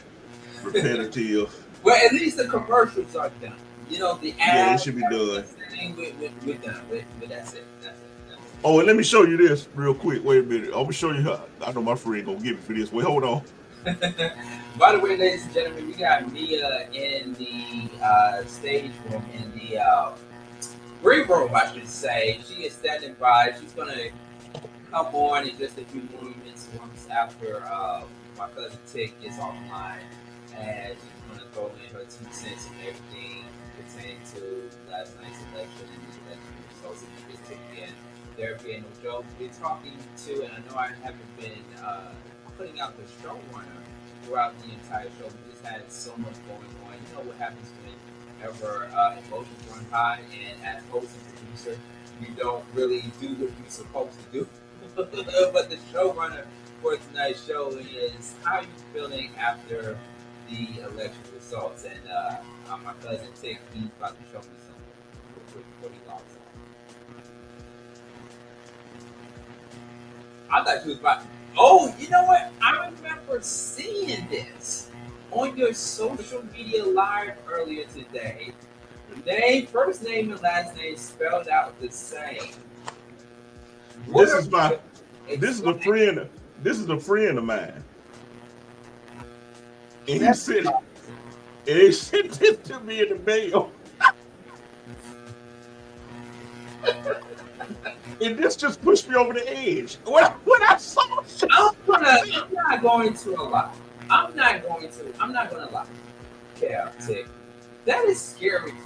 repetitive. Well, at least the commercials are done. You know, the ads. Yeah, it should be done. We're done. But that's it. Oh, and let me show you this real quick. Wait a minute. I'm gonna show you how. I know my friend gonna give me for this. Wait, hold on. By the way, ladies and gentlemen, we got Mia in the stage room, in the green room, I should say. She is standing by. She's gonna come on in just a few moments once after my cousin Tick gets offline, and she's gonna throw in her 2 cents and everything pertaining to last night's election and the election results. If you just Tick in, there being no joke, we're talking to, and I know I haven't been putting out the showrunner throughout the entire show. We just had so much going on. You know what happens when whenever emotions run high, and as host and producer, you don't really do what you're supposed to do. But the showrunner for tonight's show is how are you feeling after the election results? And my cousin Tick, he's about to show me something what he lost on. I thought you was about. Oh, you know what? I remember seeing this on your social media live earlier today. First name and last name spelled out the same. This is a friend of mine. And he sent this to me in the mail. And this just pushed me over the edge. When I saw it, I'm not going to lie. I'm not gonna lie. Yeah, Tick. That is scary to me.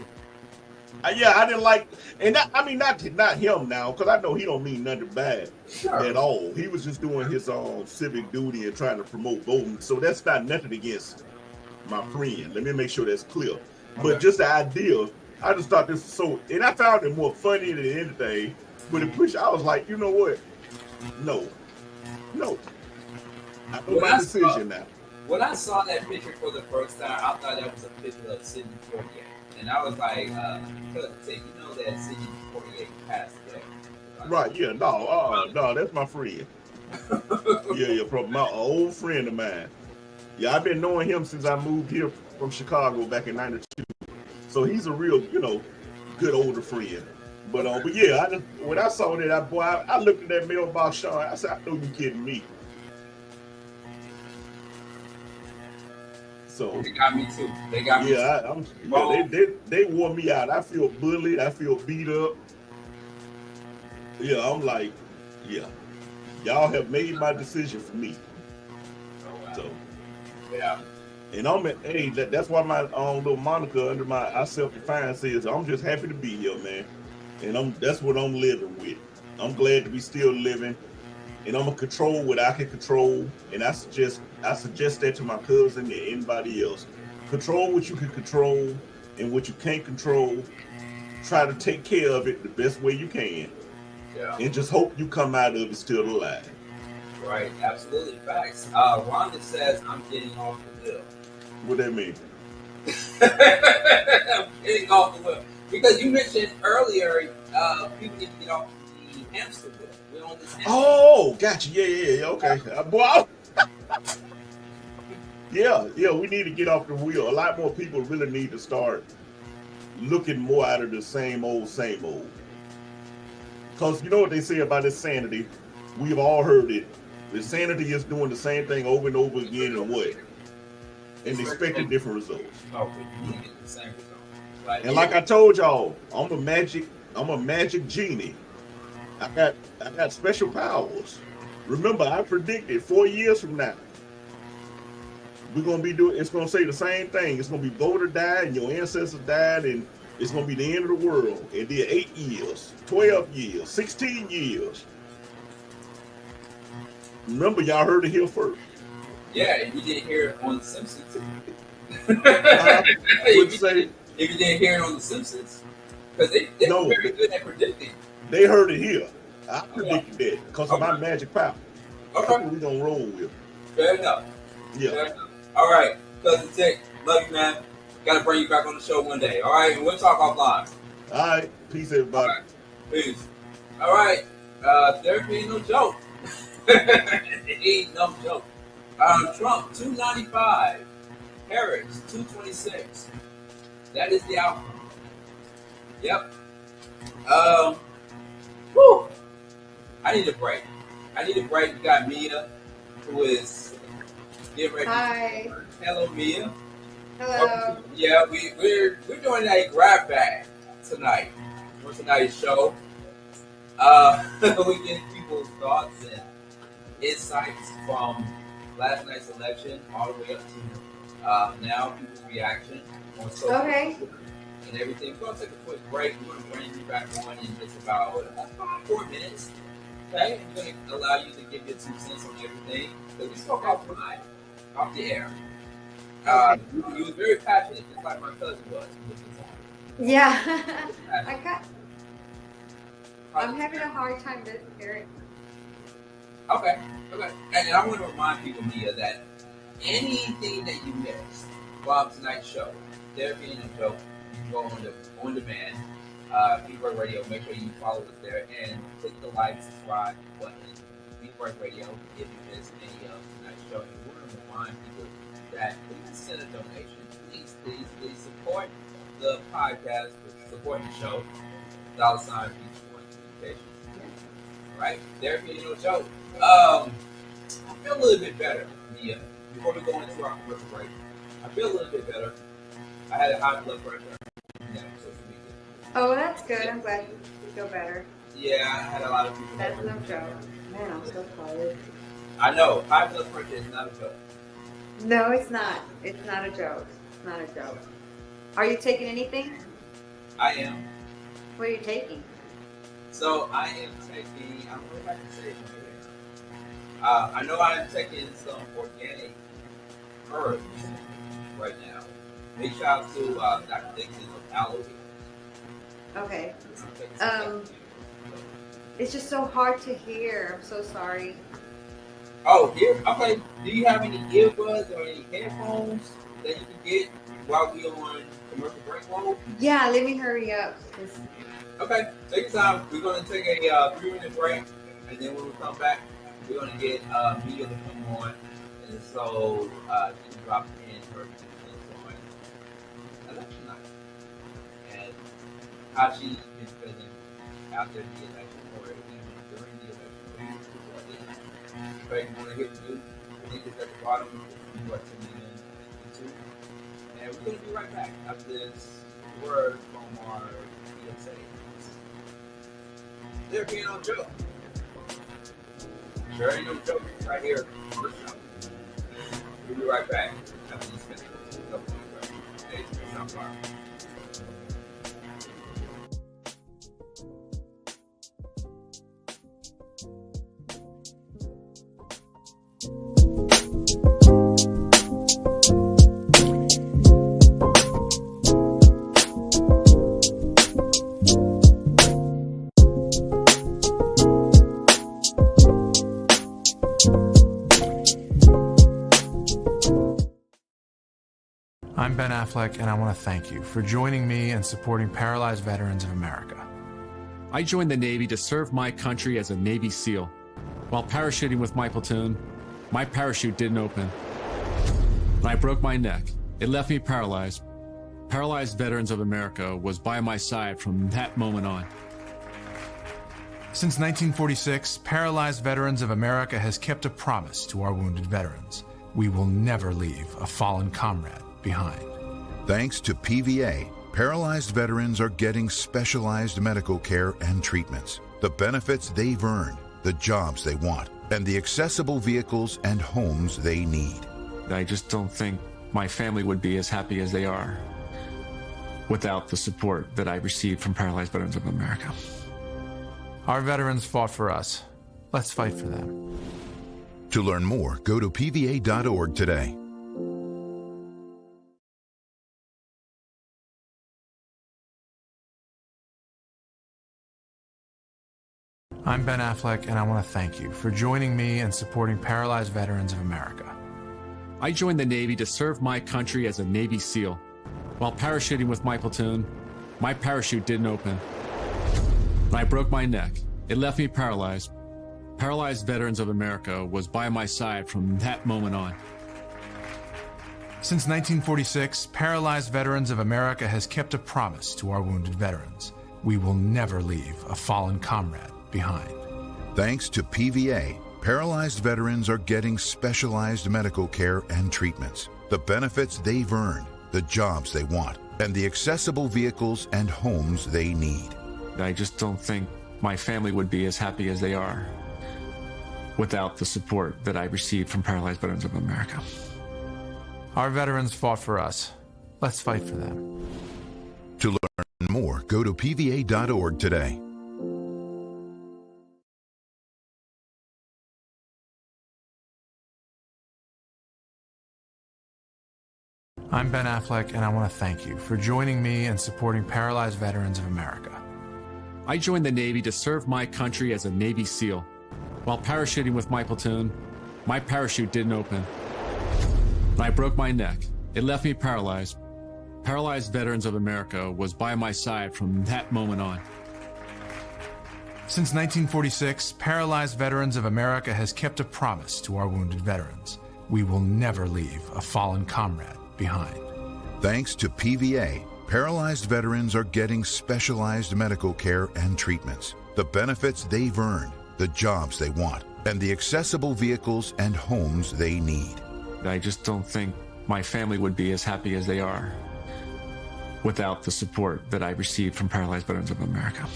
Yeah, I didn't like, and that, I mean, not him now, because I know he don't mean nothing bad at all. He was just doing his civic duty and trying to promote voting. So that's not nothing against my friend. Let me make sure that's clear. But just the idea, I just thought this was so, and I found it more funny than anything. But it pushed, I was like, you know what? No. I know my decision now. When I saw that picture for the first time, I thought that was a picture of Sidney Poitier. And I was like, you know that Sidney Poitier passed away. Right, yeah, no, that's my friend. yeah, from my old friend of mine. Yeah, I've been knowing him since I moved here from Chicago back in '92. So he's a real, good older friend. But yeah, when I saw that, I looked at that mailbox, Sean. I said, I know you kidding me. So they got me too. They wore me out. I feel bullied. I feel beat up. Yeah, I'm like, yeah, y'all have made my decision for me. Oh, wow. So yeah, and that's why my little moniker under my I self-define says I'm just happy to be here, man. And that's what I'm living with. I'm glad to be still living. And I'm gonna control what I can control, and I suggest that to my cousin and anybody else. Control what you can control, and what you can't control, try to take care of it the best way you can, and just hope you come out of it still alive. Right, absolutely, facts. Rhonda says I'm getting off the wheel. What that mean? I'm getting off the wheel because you mentioned earlier people need to get off the hamster wheel. Oh, gotcha. Yeah. Okay. Well, yeah. We need to get off the wheel. A lot more people really need to start looking more out of the same old. Because you know what they say about insanity? We've all heard it. Insanity is doing the same thing over and over again, and what? And expecting different results. Oh, but you get the same result. And like I told y'all, I'm a magic genie. I got special powers. Remember, I predicted 4 years from now, we're gonna be it's gonna say the same thing. It's gonna be voter died and your ancestors died, and it's gonna be the end of the world. It did 8 years, 12 years, 16 years. Remember, y'all heard it here first. Yeah, and you didn't hear it on The Simpsons. If you didn't hear it on The Simpsons, because they're very good at predicting. They heard it here. I predicted that because of my magic power. Okay. That's what we're going to roll with. Fair enough. Yeah. Fair enough. All right. Cousin Tick, love you, man. Got to bring you back on the show one day. All right? And we'll talk offline. All right. Peace, everybody. All right. Peace. All right. Therapy ain't no joke. It ain't no joke. Trump, 295. Harris, 226. That is the outcome. Yep. Whew. I need a break. We got Mia, who is getting ready. Hi. Hello, Mia. Hello. Yeah, we're doing a grab bag tonight for tonight's show. We get people's thoughts and insights from last night's election all the way up to now, people's reaction on social media and everything. We're going to take a quick break. We're going to bring you back on in just about 4 minutes. Okay? I'm going to allow you to give your 2 cents on everything. Because we spoke off the air. You were very passionate, just like my cousin was. Yeah. Uh, I'm having a hard time with Eric. Okay, okay. And I want to remind people, Mia, that anything that you missed from tonight's show, there being a joke, you can go on demand, Beatwork Radio. Make sure you follow us there and click the like, subscribe button. Beatwork Radio. If you missed any of tonight's show, and we want to remind people that please send a donation. Please support the podcast, support the show. $ Beach Communications. Right? There being no joke. I feel a little bit better, Mia. Before we go into our commercial break, I feel a little bit better. I had a high blood pressure. Yeah, social media. Oh, that's good. I'm glad you feel better. Yeah, I had a lot of people. That's no joke. Man, I'm so tired. I know. High blood pressure is not a joke. No, it's not. It's not a joke. It's not a joke. Are you taking anything? I am. What are you taking? So I am taking, I don't know if I can say it from here. I know I am taking some organic herbs right now. Big shout out to Dr. Dixon of Aloe. Okay. It's just so hard to hear. I'm so sorry. Oh, here? Okay. Do you have any earbuds or any headphones that you can get while we on commercial break mode? Yeah, let me hurry up. Okay, take your time. We're going to take a 3-minute break, and then when we come back, we're going to get Mia to come on, and so she can drop in her on election night, and how she's been feeling after the election, or even during the election. So if you want to hit the news, the link is at the bottom. You are tuning in on YouTube, and we're going to be right back after this word from our PSA. There being no joke. There ain't no joke right here on the show. We'll be right back after these messages. Hey, it's Soundbar. I'm Ben Affleck, and I want to thank you for joining me and supporting Paralyzed Veterans of America. I joined the Navy to serve my country as a Navy SEAL. While parachuting with my platoon, my parachute didn't open. And I broke my neck. It left me paralyzed. Paralyzed Veterans of America was by my side from that moment on. Since 1946, Paralyzed Veterans of America has kept a promise to our wounded veterans. We will never leave a fallen comrade behind. Thanks to PVA, paralyzed veterans are getting specialized medical care and treatments, the benefits they've earned, the jobs they want, and the accessible vehicles and homes they need. I just don't think my family would be as happy as they are without the support that I received from Paralyzed Veterans of America. Our veterans fought for us. Let's fight for them. To learn more, go to pva.org today. I'm Ben Affleck, and I want to thank you for joining me and supporting Paralyzed Veterans of America. I joined the Navy to serve my country as a Navy SEAL. While parachuting with my platoon, my parachute didn't open. And I broke my neck. It left me paralyzed. Paralyzed Veterans of America was by my side from that moment on. Since 1946, Paralyzed Veterans of America has kept a promise to our wounded veterans. We will never leave a fallen comrade behind. Thanks to PVA, paralyzed veterans are getting specialized medical care and treatments, the benefits they've earned, the jobs they want, and the accessible vehicles and homes they need. I just don't think my family would be as happy as they are without the support that I received from Paralyzed Veterans of America. Our veterans fought for us. Let's fight for them. To learn more, go to pva.org today. I'm Ben Affleck, and I want to thank you for joining me in supporting Paralyzed Veterans of America. I joined the Navy to serve my country as a Navy SEAL. While parachuting with my platoon, my parachute didn't open. And I broke my neck. It left me paralyzed. Paralyzed Veterans of America was by my side from that moment on. Since 1946, Paralyzed Veterans of America has kept a promise to our wounded veterans. We will never leave a fallen comrade behind. Thanks to PVA, paralyzed veterans are getting specialized medical care and treatments, the benefits they've earned, the jobs they want, and the accessible vehicles and homes they need. I just don't think my family would be as happy as they are without the support that I received from Paralyzed Veterans of America.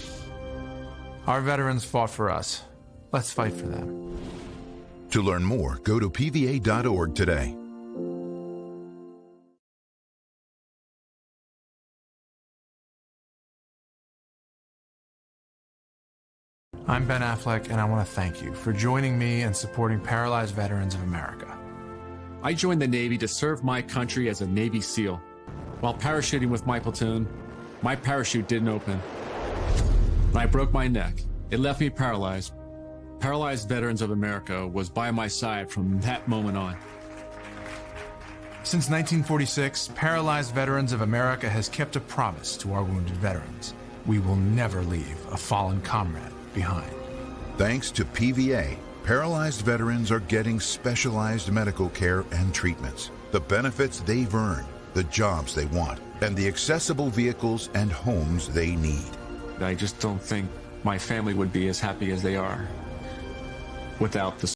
Our veterans fought for us. Let's fight for them. To learn more, go to pva.org today. I'm Ben Affleck, and I want to thank you for joining me in supporting Paralyzed Veterans of America. I joined the Navy to serve my country as a Navy SEAL. While parachuting with my platoon, my parachute didn't open. And I broke my neck. It left me paralyzed. Paralyzed Veterans of America was by my side from that moment on. Since 1946, Paralyzed Veterans of America has kept a promise to our wounded veterans. We will never leave a fallen comrade behind. Thanks to PVA, paralyzed veterans are getting specialized medical care and treatments, the benefits they've earned, the jobs they want, and the accessible vehicles and homes they need. I just don't think my family would be as happy as they are without the